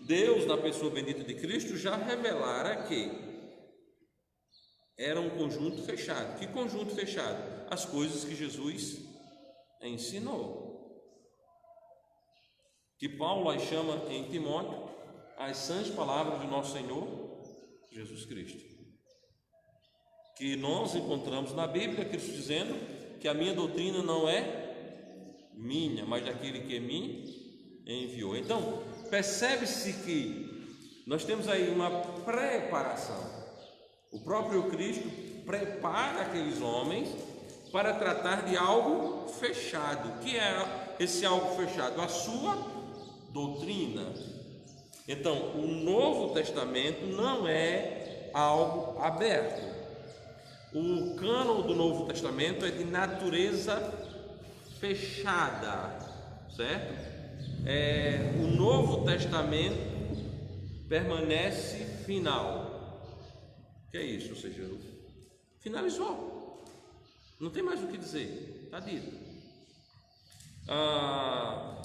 Deus, na pessoa bendita de Cristo, já revelara que era um conjunto fechado. Que conjunto fechado? As coisas que Jesus ensinou, que Paulo as chama em Timóteo as sãs palavras do nosso Senhor Jesus Cristo, que nós encontramos na Bíblia, Cristo dizendo que a minha doutrina não é minha, mas daquele que me enviou. Então, percebe-se que nós temos aí uma preparação. O próprio Cristo prepara aqueles homens para tratar de algo fechado. O que é esse algo fechado? A sua doutrina. Então, o Novo Testamento não é algo aberto. O cânon do Novo Testamento é de natureza fechada, certo? O Novo Testamento permanece final. O que é isso? Ou seja, finalizou. Não tem mais o que dizer. Está dito. A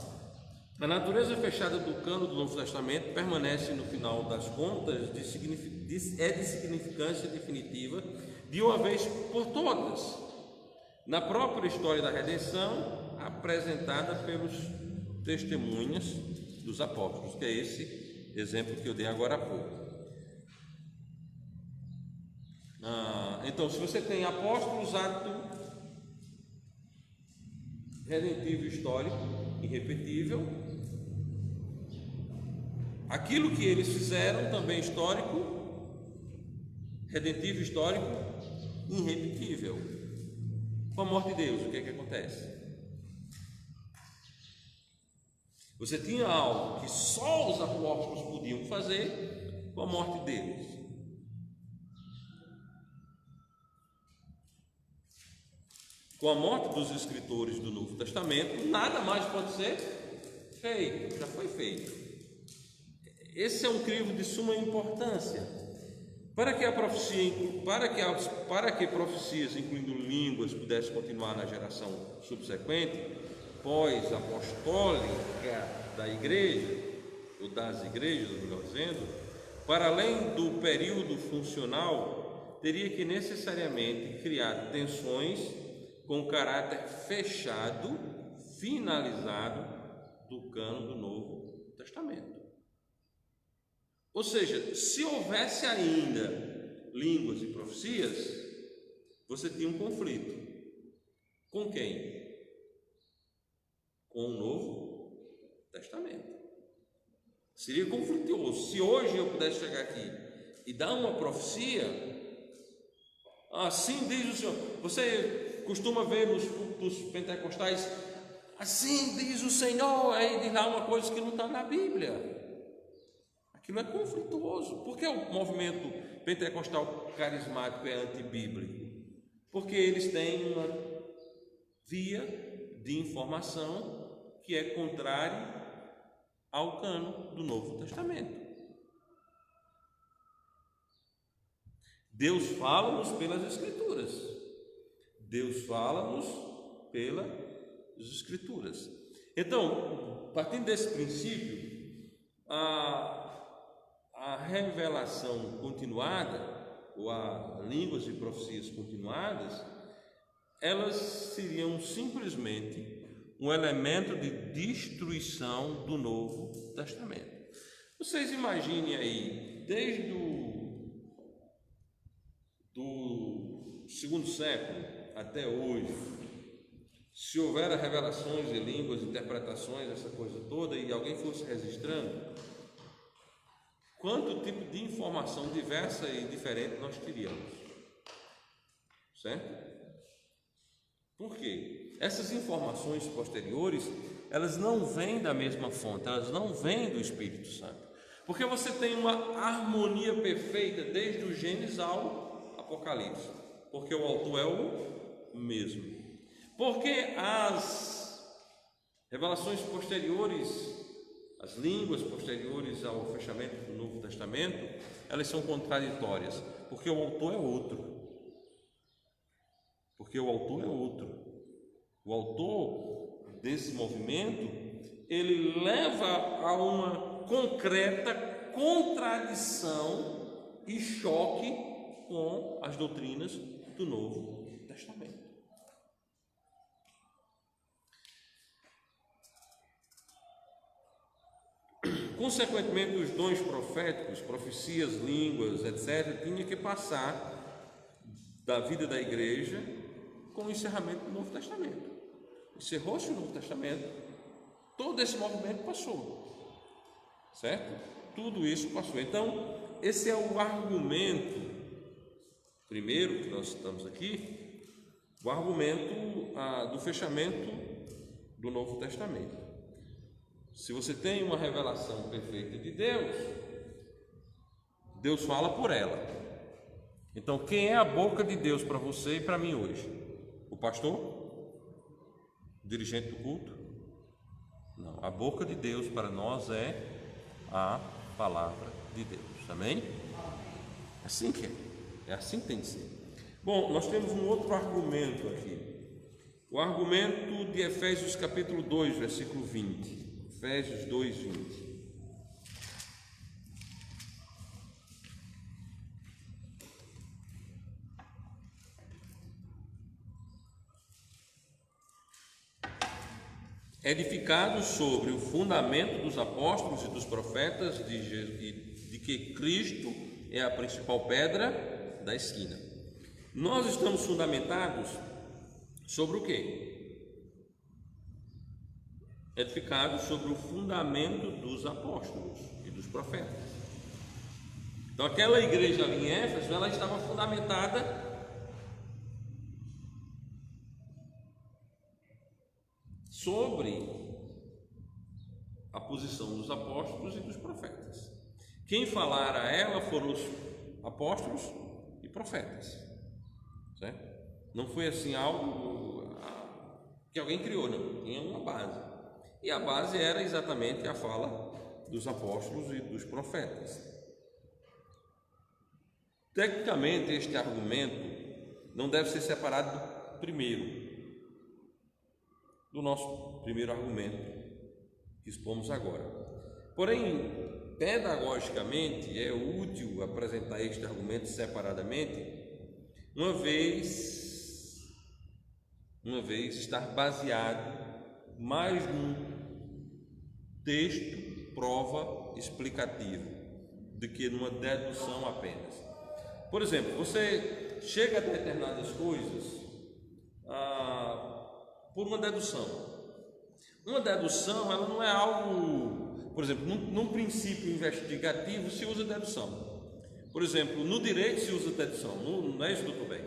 natureza fechada do cânon do Novo Testamento permanece no final das contas de significância definitiva de uma vez por todas, na própria história da redenção apresentada pelos testemunhas dos apóstolos, que é esse exemplo que eu dei agora há pouco. Então, se você tem apóstolos, ato redentivo histórico, irrepetível, aquilo que eles fizeram também histórico, redentivo histórico, irrepetível. Com a morte de Deus, o que é que acontece? Você tinha algo que só os apóstolos podiam fazer, com a morte deles. Com a morte dos escritores do Novo Testamento, nada mais pode ser feito, já foi feito. esse é um crivo de suma importância. Para que profecias, incluindo línguas, pudessem continuar na geração subsequente, pós-apostólica da igreja, ou das igrejas, melhor dizendo, para além do período funcional, teria que necessariamente criar tensões com caráter fechado, finalizado do cânon do Novo Testamento. Ou seja, se houvesse ainda línguas e profecias, você tinha um conflito. Com quem? Com o Novo Testamento. Seria conflituoso. Se hoje eu pudesse chegar aqui e dar uma profecia, assim diz o Senhor. Você costuma ver nos cultos pentecostais, assim diz o Senhor, aí diz lá uma coisa que não está na Bíblia. Aquilo é conflituoso. Por que o movimento pentecostal carismático é antibíblico? Porque eles têm uma via de informação que é contrária ao cânon do Novo Testamento. Deus fala-nos pelas Escrituras. Deus fala-nos pelas Escrituras. Então, partindo desse princípio, a revelação continuada, ou a línguas e profecias continuadas, elas seriam simplesmente um elemento de destruição do Novo Testamento. Vocês imaginem aí, desde do segundo século até hoje, se houver revelações de línguas, interpretações, essa coisa toda, e alguém fosse registrando, quanto tipo de informação diversa e diferente nós teríamos, certo? Por quê? Essas informações posteriores, elas não vêm da mesma fonte, elas não vêm do Espírito Santo, porque você tem uma harmonia perfeita desde o Gênesis ao Apocalipse, porque o autor é o mesmo. Porque as revelações posteriores, as línguas posteriores ao fechamento do Novo Testamento, elas são contraditórias, porque o autor é outro. O autor desse movimento, ele leva a uma concreta contradição e choque com as doutrinas do Novo Testamento. Consequentemente, os dons proféticos, profecias, línguas, etc., tinham que passar da vida da igreja com o encerramento do Novo Testamento. Encerrou-se o Novo Testamento, todo esse movimento passou, certo? Tudo isso passou. Então, esse é o argumento, primeiro que nós estamos aqui, o argumento do fechamento do Novo Testamento. Se você tem uma revelação perfeita de Deus, Deus fala por ela. Então, quem é a boca de Deus para você e para mim hoje? O pastor? O dirigente do culto? Não, a boca de Deus para nós é a palavra de Deus. Amém? É assim que é. É assim que tem que ser. Bom, nós temos um outro argumento aqui. O argumento de Efésios capítulo 2, versículo 20. Efésios 2, 20. Edificados sobre o fundamento dos apóstolos e dos profetas de que Cristo é a principal pedra da esquina. Nós estamos fundamentados sobre o quê? Edificados sobre o fundamento dos apóstolos e dos profetas. Então, aquela igreja ali em Éfeso, ela estava fundamentada sobre a posição dos apóstolos e dos profetas. Quem falara a ela foram os apóstolos e profetas, certo? Não foi assim algo que alguém criou, não. Tinha uma base. E a base era exatamente a fala dos apóstolos e dos profetas. Tecnicamente, este argumento não deve ser separado do primeiro, do nosso primeiro argumento que expomos agora. Porém, pedagogicamente, é útil apresentar este argumento separadamente, uma vez estar baseado mais num texto, prova, explicativo, do que numa dedução apenas. Por exemplo, você chega a determinadas coisas por uma dedução. Uma dedução, ela não é algo, por exemplo, num princípio investigativo se usa dedução. Por exemplo, no direito se usa dedução, não é isso que eu estou bem.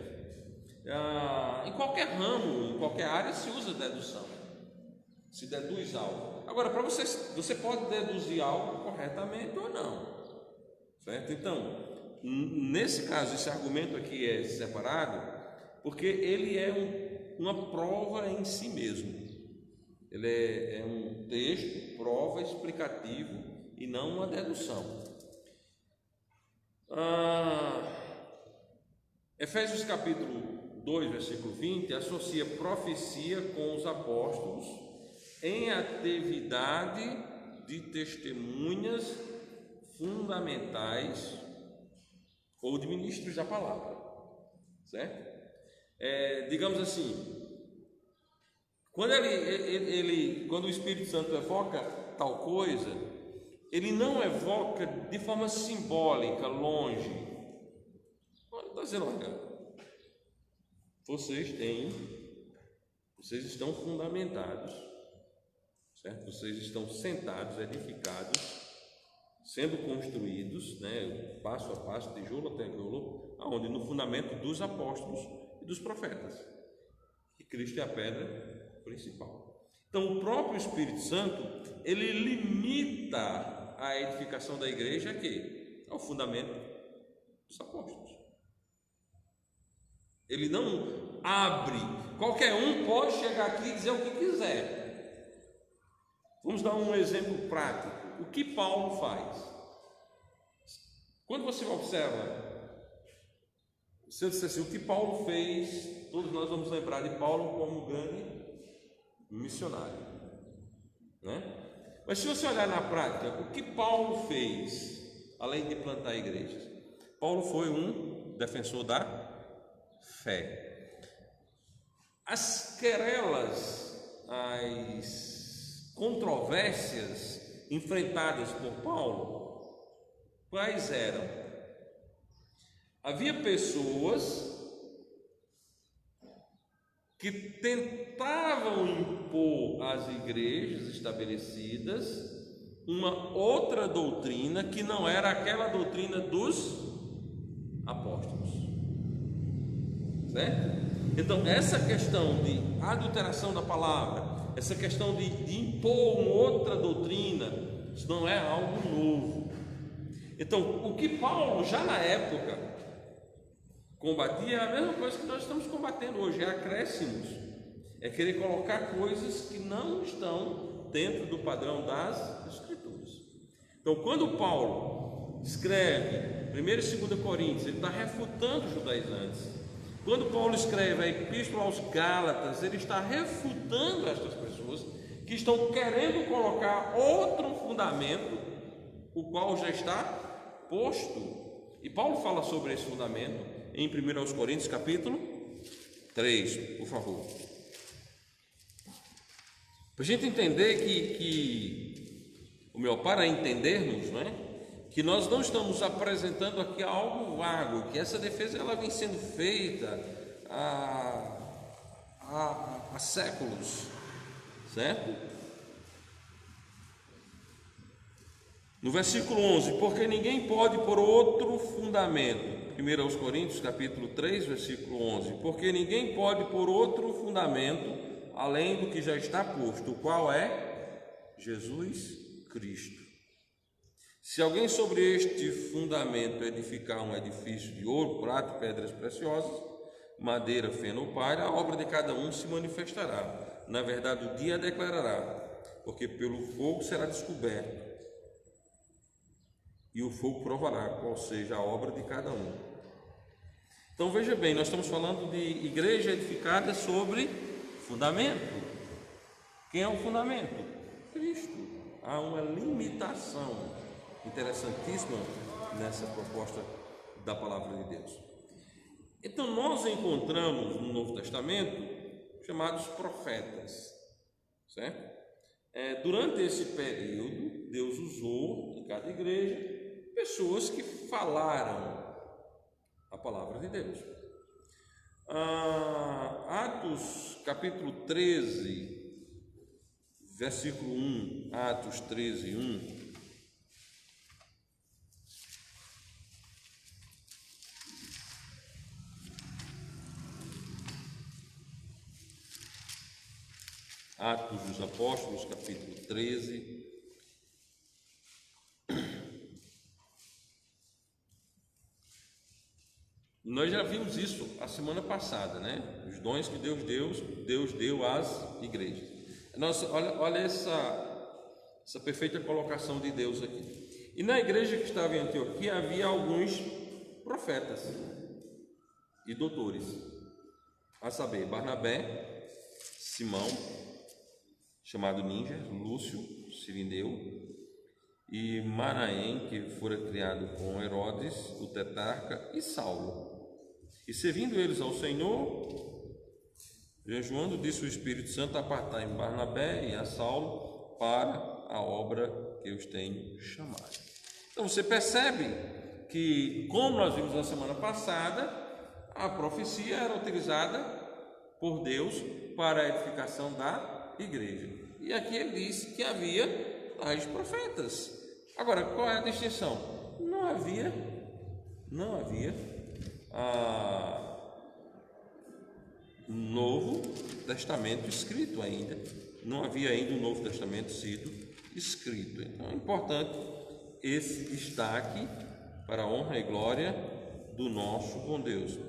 Em qualquer ramo, em qualquer área se usa dedução, se deduz algo. Agora, para você pode deduzir algo corretamente ou não, certo? Então, nesse caso, esse argumento aqui é separado porque ele é uma prova em si mesmo. Ele é um texto, prova, explicativo e não uma dedução. Efésios capítulo 2, versículo 20, associa profecia com os apóstolos em atividade de testemunhas fundamentais ou de ministros da palavra, certo? Digamos assim, quando quando o Espírito Santo evoca tal coisa, ele não evoca de forma simbólica, longe. Ele está dizendo, olha, vocês estão fundamentados, certo? Vocês estão sentados, edificados, sendo construídos, né, passo a passo, tijolo a tijolo, aonde no fundamento dos apóstolos e dos profetas, e Cristo é a pedra principal. Então, o próprio Espírito Santo, ele limita a edificação da igreja aqui, ao fundamento dos apóstolos. Ele não abre, qualquer um pode chegar aqui e dizer o que quiser. Vamos dar um exemplo prático. O que Paulo faz? Quando você observa, se eu disser assim, o que Paulo fez, todos nós vamos lembrar de Paulo como um grande missionário, né? Mas se você olhar na prática, o que Paulo fez, além de plantar igrejas? Paulo foi um defensor da fé. As querelas, as controvérsias enfrentadas por Paulo, quais eram? Havia pessoas que tentavam impor às igrejas estabelecidas uma outra doutrina que não era aquela doutrina dos apóstolos, certo? Então, essa questão de adulteração da palavra, essa questão de impor uma outra doutrina, isso não é algo novo. Então, o que Paulo já na época combatia é a mesma coisa que nós estamos combatendo hoje, é acréscimos, é querer colocar coisas que não estão dentro do padrão das Escrituras. Então, quando Paulo escreve 1 e 2 Coríntios, ele está refutando os judaizantes. Quando Paulo escreve a Epístola aos Gálatas, ele está refutando estas pessoas que estão querendo colocar outro fundamento, o qual já está posto. E Paulo fala sobre esse fundamento em 1 Coríntios capítulo 3, por favor. Para a gente entender para entendermos, né, que nós não estamos apresentando aqui algo vago, que essa defesa ela vem sendo feita há séculos, certo? No versículo 11, porque ninguém pode por outro fundamento, 1 Coríntios capítulo 3, versículo 11, porque ninguém pode por outro fundamento, além do que já está posto, o qual é Jesus Cristo. Se alguém sobre este fundamento edificar um edifício de ouro, prata, pedras preciosas, madeira, feno ou palha, a obra de cada um se manifestará. Na verdade, o dia declarará, porque pelo fogo será descoberto e o fogo provará qual seja a obra de cada um. Então veja bem, nós estamos falando de igreja edificada sobre fundamento. Quem é o fundamento? Cristo. Há uma limitação interessantíssima nessa proposta da palavra de Deus. Então nós encontramos no Novo Testamento chamados profetas, certo? Durante esse período, Deus usou em cada igreja pessoas que falaram a palavra de Deus. Atos capítulo 13, versículo 1, Atos 13, 1. Atos dos Apóstolos, capítulo 13. Nós já vimos isso a semana passada, né? Os dons que Deus deu às igrejas. Nossa, olha essa perfeita colocação de Deus aqui. E na igreja que estava em Antioquia havia alguns profetas e doutores, a saber, Barnabé, Simão, chamado Níger, Lúcio, Cirineu, e Manaém, que fora criado com Herodes, o tetrarca, e Saulo. E servindo eles ao Senhor, jejuando, disse o Espírito Santo: apartai Barnabé e a Saulo para a obra que eu os tenho chamado. Então você percebe que, como nós vimos na semana passada, a profecia era utilizada por Deus para a edificação da igreja. E aqui ele diz que havia tais profetas. Agora, qual é a distinção? Não havia Novo Testamento escrito ainda. Não havia ainda o Novo Testamento sido escrito. Então é importante esse destaque para a honra e glória do nosso bom Deus.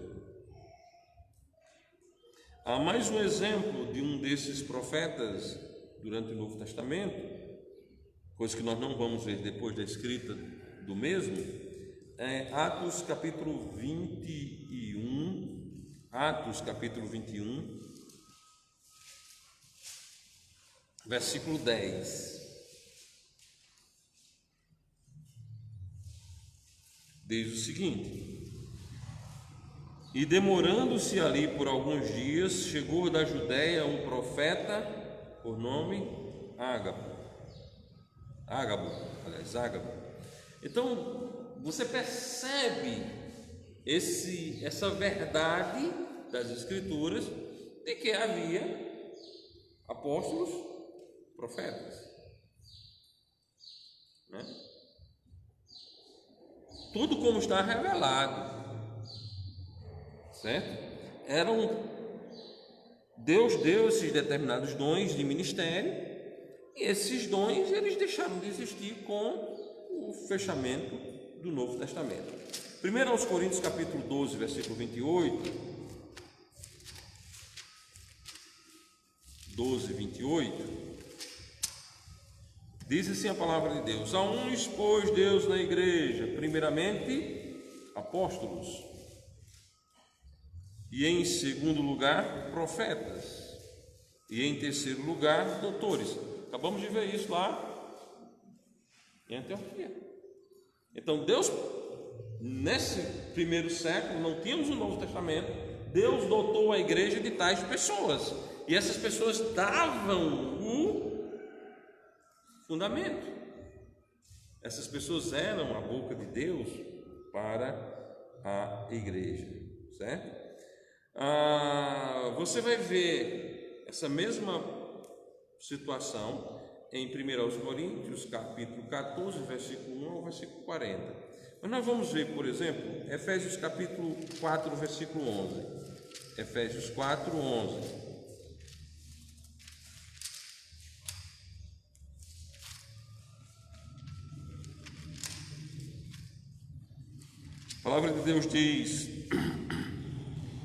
Há mais um exemplo de um desses profetas durante o Novo Testamento, coisa que nós não vamos ver depois da escrita do mesmo, Atos capítulo 21, versículo 10. Diz o seguinte: e demorando-se ali por alguns dias, chegou da Judéia um profeta por nome Ágabo. Então você percebe essa verdade das Escrituras de que havia apóstolos, profetas, né? Tudo como está revelado, certo? Deus deu esses determinados dons de ministério, e esses dons eles deixaram de existir com o fechamento do Novo Testamento. 1 aos Coríntios capítulo 12, versículo 28, 12:28, diz assim a palavra de Deus: a um expôs Deus na igreja, primeiramente apóstolos, e em segundo lugar profetas, e em terceiro lugar doutores. Acabamos de ver isso lá em Antioquia. Então Deus, nesse primeiro século, não tínhamos o Novo Testamento, Deus dotou a igreja de tais pessoas, e essas pessoas davam o fundamento. Essas pessoas eram a boca de Deus para a igreja, certo? Você vai ver essa mesma situação em 1 Coríntios capítulo 14, versículo 1 ao versículo 40. Mas nós vamos ver, por exemplo, Efésios capítulo 4, versículo 11. Efésios 4, 11. A palavra de Deus diz: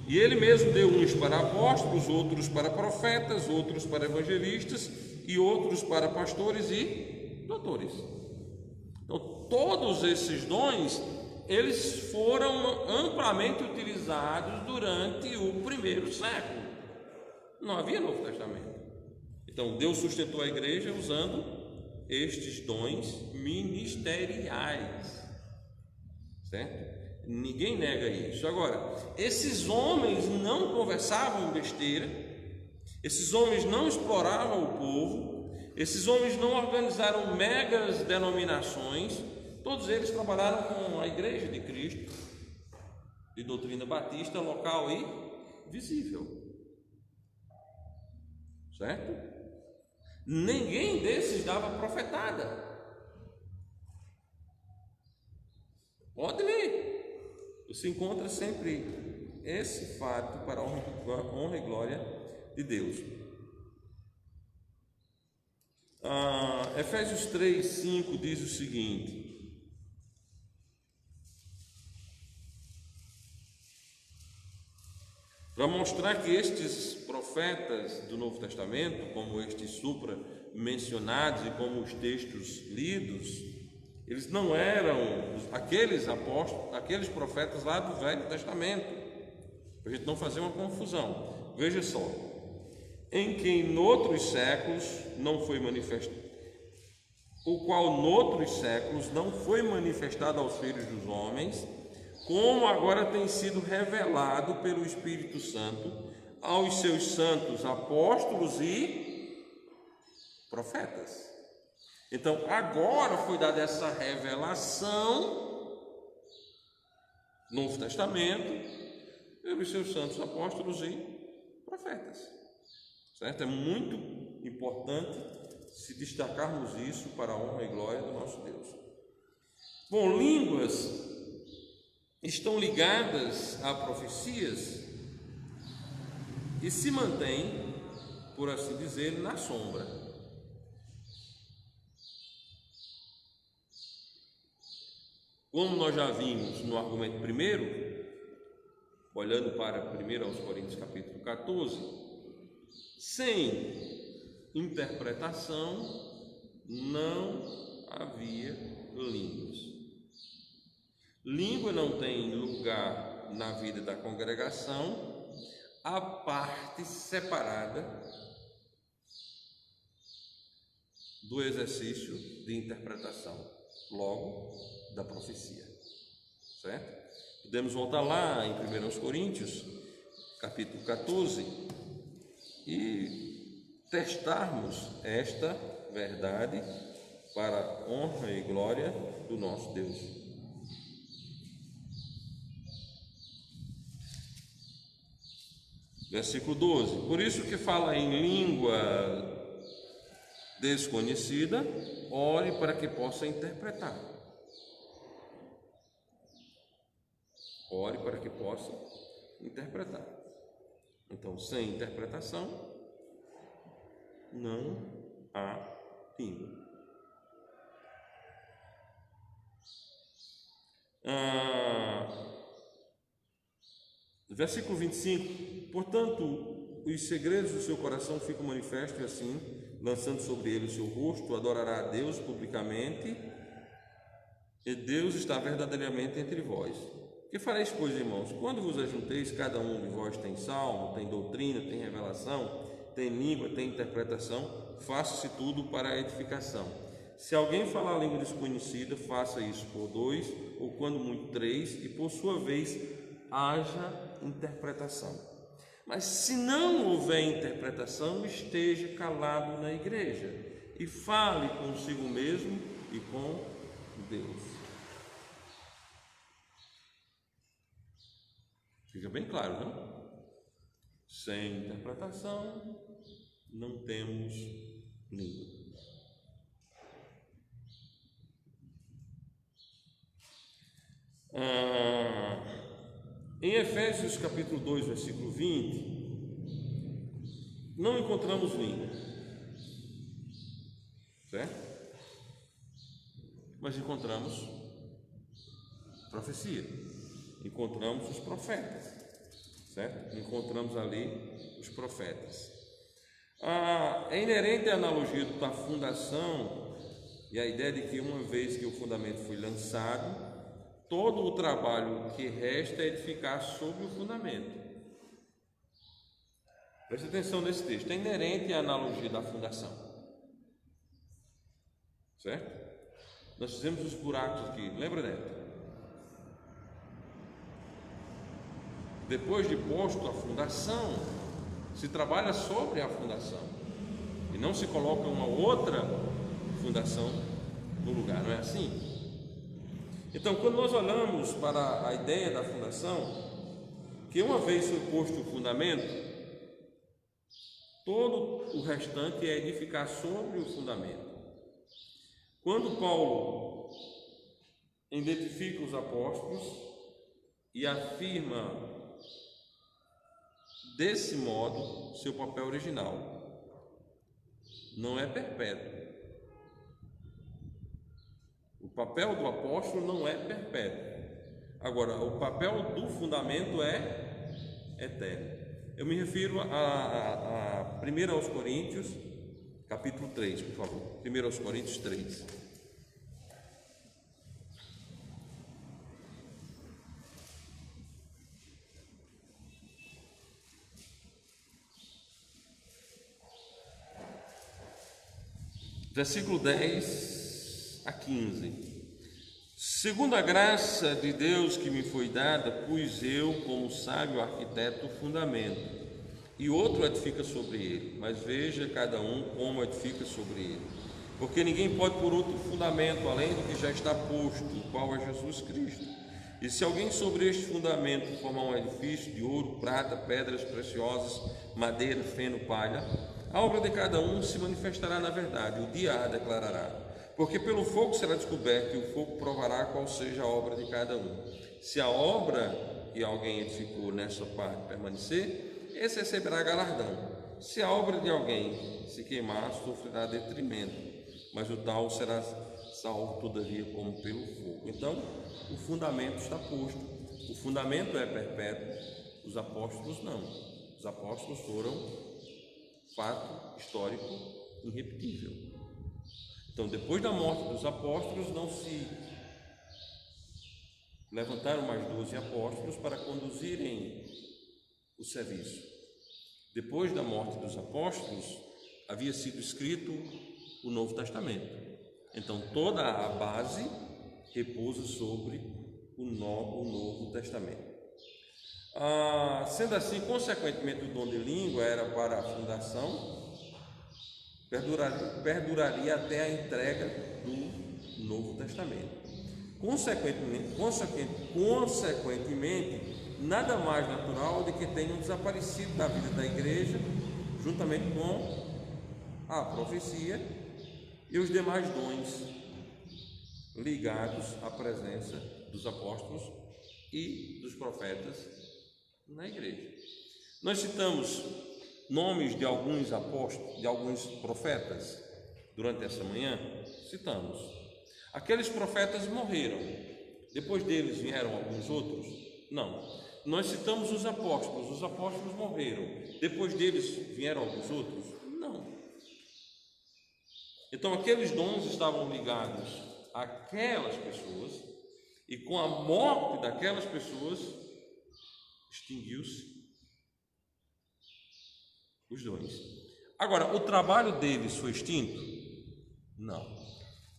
e ele mesmo deu uns para apóstolos, outros para profetas, outros para evangelistas e outros para pastores e doutores. Então, todos esses dons, eles foram amplamente utilizados durante o primeiro século. Não havia Novo Testamento. Então, Deus sustentou a igreja usando estes dons ministeriais, certo? Ninguém nega isso. Agora, esses homens não conversavam besteira, esses homens não exploravam o povo, esses homens não organizaram megas denominações, todos eles trabalharam com a igreja de Cristo, de doutrina batista, local e visível, certo? Ninguém desses dava profetada. Pode ler. Você encontra sempre esse fato para a honra e glória de Deus. Efésios 3:5 diz o seguinte: para mostrar que estes profetas do Novo Testamento, como estes supra mencionados e como os textos lidos, eles não eram aqueles apóstolos, aqueles profetas lá do Velho Testamento, para a gente não fazer uma confusão. Veja só: em quem noutros séculos não foi manifestado, o qual noutros séculos não foi manifestado aos filhos dos homens, como agora tem sido revelado pelo Espírito Santo aos seus santos apóstolos e profetas. Então, agora foi dada essa revelação, Novo Testamento, pelos seus santos apóstolos e profetas. Certo? É muito importante se destacarmos isso para a honra e glória do nosso Deus. Bom, línguas estão ligadas a profecias e se mantêm, por assim dizer, na sombra. Como nós já vimos no argumento primeiro, olhando para 1 aos Coríntios capítulo 14, sem interpretação não havia línguas. Língua não tem lugar na vida da congregação a parte separada do exercício de interpretação, logo da profecia, certo? Podemos voltar lá em 1 Coríntios, capítulo 14, e testarmos esta verdade para a honra e glória do nosso Deus. Versículo 12: por isso que fala em língua desconhecida, ore para que possa interpretar. Ore para que possa interpretar. Então, sem interpretação, não há língua. Versículo 25: portanto, os segredos do seu coração ficam manifestos, e assim, lançando sobre ele o seu rosto, adorará a Deus publicamente, e Deus está verdadeiramente entre vós. Que fareis, pois, irmãos? Quando vos ajunteis, cada um de vós tem salmo, tem doutrina, tem revelação, tem língua, tem interpretação, faça-se tudo para a edificação. Se alguém falar a língua desconhecida, faça isso por 2, ou quando muito 3, e por sua vez haja interpretação. Mas se não houver interpretação, esteja calado na igreja e fale consigo mesmo e com Deus. Fica bem claro, não? Sem interpretação, não temos língua. Em Efésios capítulo 2, versículo 20, não encontramos língua, certo? Mas encontramos profecia, encontramos os profetas, certo? Encontramos ali os profetas. É inerente à analogia da fundação E a ideia de que uma vez que o fundamento foi lançado, todo o trabalho que resta é edificar sobre o fundamento. Preste atenção nesse texto, é inerente à analogia da fundação. Certo? Nós fizemos os buracos aqui, lembra, Neto? Depois de posto a fundação, se trabalha sobre a fundação e não se coloca uma outra fundação no lugar, não é assim? Então, quando nós olhamos para a ideia da fundação, que uma vez foi posto o fundamento, todo o restante é edificar sobre o fundamento. Quando Paulo identifica os apóstolos e afirma desse modo seu papel original, não é perpétuo. O papel do apóstolo não é perpétuo. Agora, o papel do fundamento é eterno. Eu me refiro a 1 aos Coríntios, capítulo 3, por favor. 1 aos Coríntios 3. Versículo 10 a 15. Segundo a graça de Deus que me foi dada, pus eu, como sábio arquiteto, o fundamento, e outro edifica sobre ele, mas veja cada um como edifica sobre ele. Porque ninguém pode pôr outro fundamento, além do que já está posto, o qual é Jesus Cristo. E se alguém sobre este fundamento formar um edifício de ouro, prata, pedras preciosas, madeira, feno, palha, a obra de cada um se manifestará na verdade, o dia a declarará. Porque pelo fogo será descoberto, e o fogo provará qual seja a obra de cada um. Se a obra que alguém edificou nessa parte permanecer, esse receberá galardão. Se a obra de alguém se queimar, sofrerá detrimento, mas o tal será salvo todavia como pelo fogo. Então, o fundamento está posto. O fundamento é perpétuo, os apóstolos não. Os apóstolos foram fato histórico irrepetível. Então, depois da morte dos apóstolos, não se levantaram mais 12 apóstolos para conduzirem o serviço. Depois da morte dos apóstolos, havia sido escrito o Novo Testamento. Então, toda a base repousa sobre o Novo Testamento. Sendo assim, consequentemente, o dom de língua era para a fundação, perduraria até a entrega do Novo Testamento. Consequentemente, nada mais natural de que tenham desaparecido da vida da igreja, juntamente com a profecia e os demais dons ligados à presença dos apóstolos e dos profetas na igreja. Nós citamos nomes de alguns apóstolos, de alguns profetas durante essa manhã. Citamos. Aqueles profetas morreram. Depois deles vieram alguns outros? Não. Nós citamos os apóstolos morreram. Depois deles vieram alguns outros? Não. Então aqueles dons estavam ligados àquelas pessoas, e com a morte daquelas pessoas extinguiu-se os dons. Agora, o trabalho deles foi extinto? Não.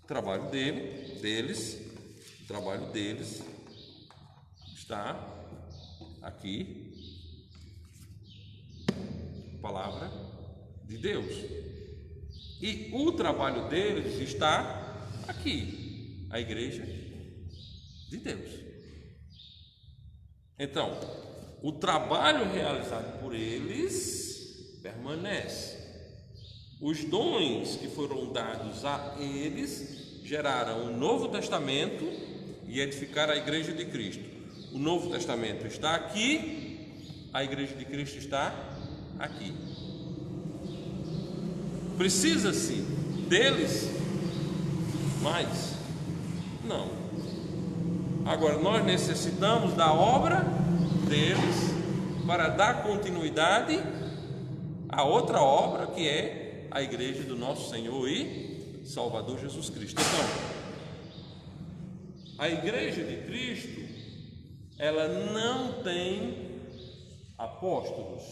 O trabalho deles está aqui, palavra de Deus. E o trabalho deles está aqui, a igreja de Deus. Então, o trabalho realizado por eles permanece. Os dons que foram dados a eles geraram um Novo Testamento e edificaram a igreja de Cristo. O Novo Testamento está aqui, a igreja de Cristo está aqui. Precisa-se deles mais? Não. Agora, nós necessitamos da obra deles para dar continuidade a outra obra, que é a igreja do nosso Senhor e Salvador Jesus Cristo. Então, a Igreja de Cristo, ela não tem apóstolos.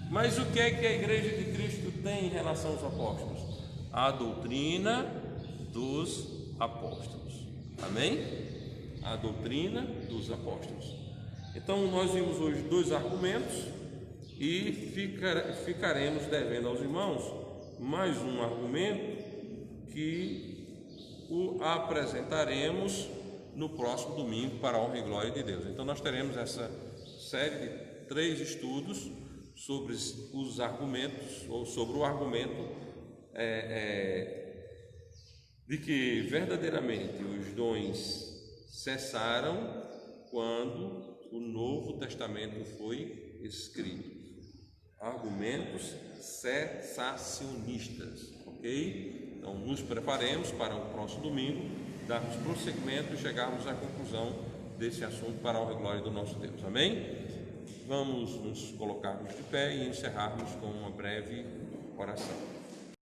Mas o que é que a Igreja de Cristo tem em relação aos apóstolos? A doutrina dos apóstolos. Amém? A doutrina dos apóstolos. Então, nós vimos hoje 2 argumentos e ficaremos devendo aos irmãos mais um argumento que o apresentaremos no próximo domingo para a honra e glória de Deus. Então, nós teremos essa série de 3 estudos sobre os argumentos, ou sobre o argumento de que verdadeiramente os dons cessaram quando o Novo Testamento foi escrito. Argumentos cessacionistas, ok? Então nos preparemos para o próximo domingo, darmos prosseguimento e chegarmos à conclusão desse assunto para a honra e glória do nosso Deus. Amém? Vamos nos colocarmos de pé e encerrarmos com uma breve oração.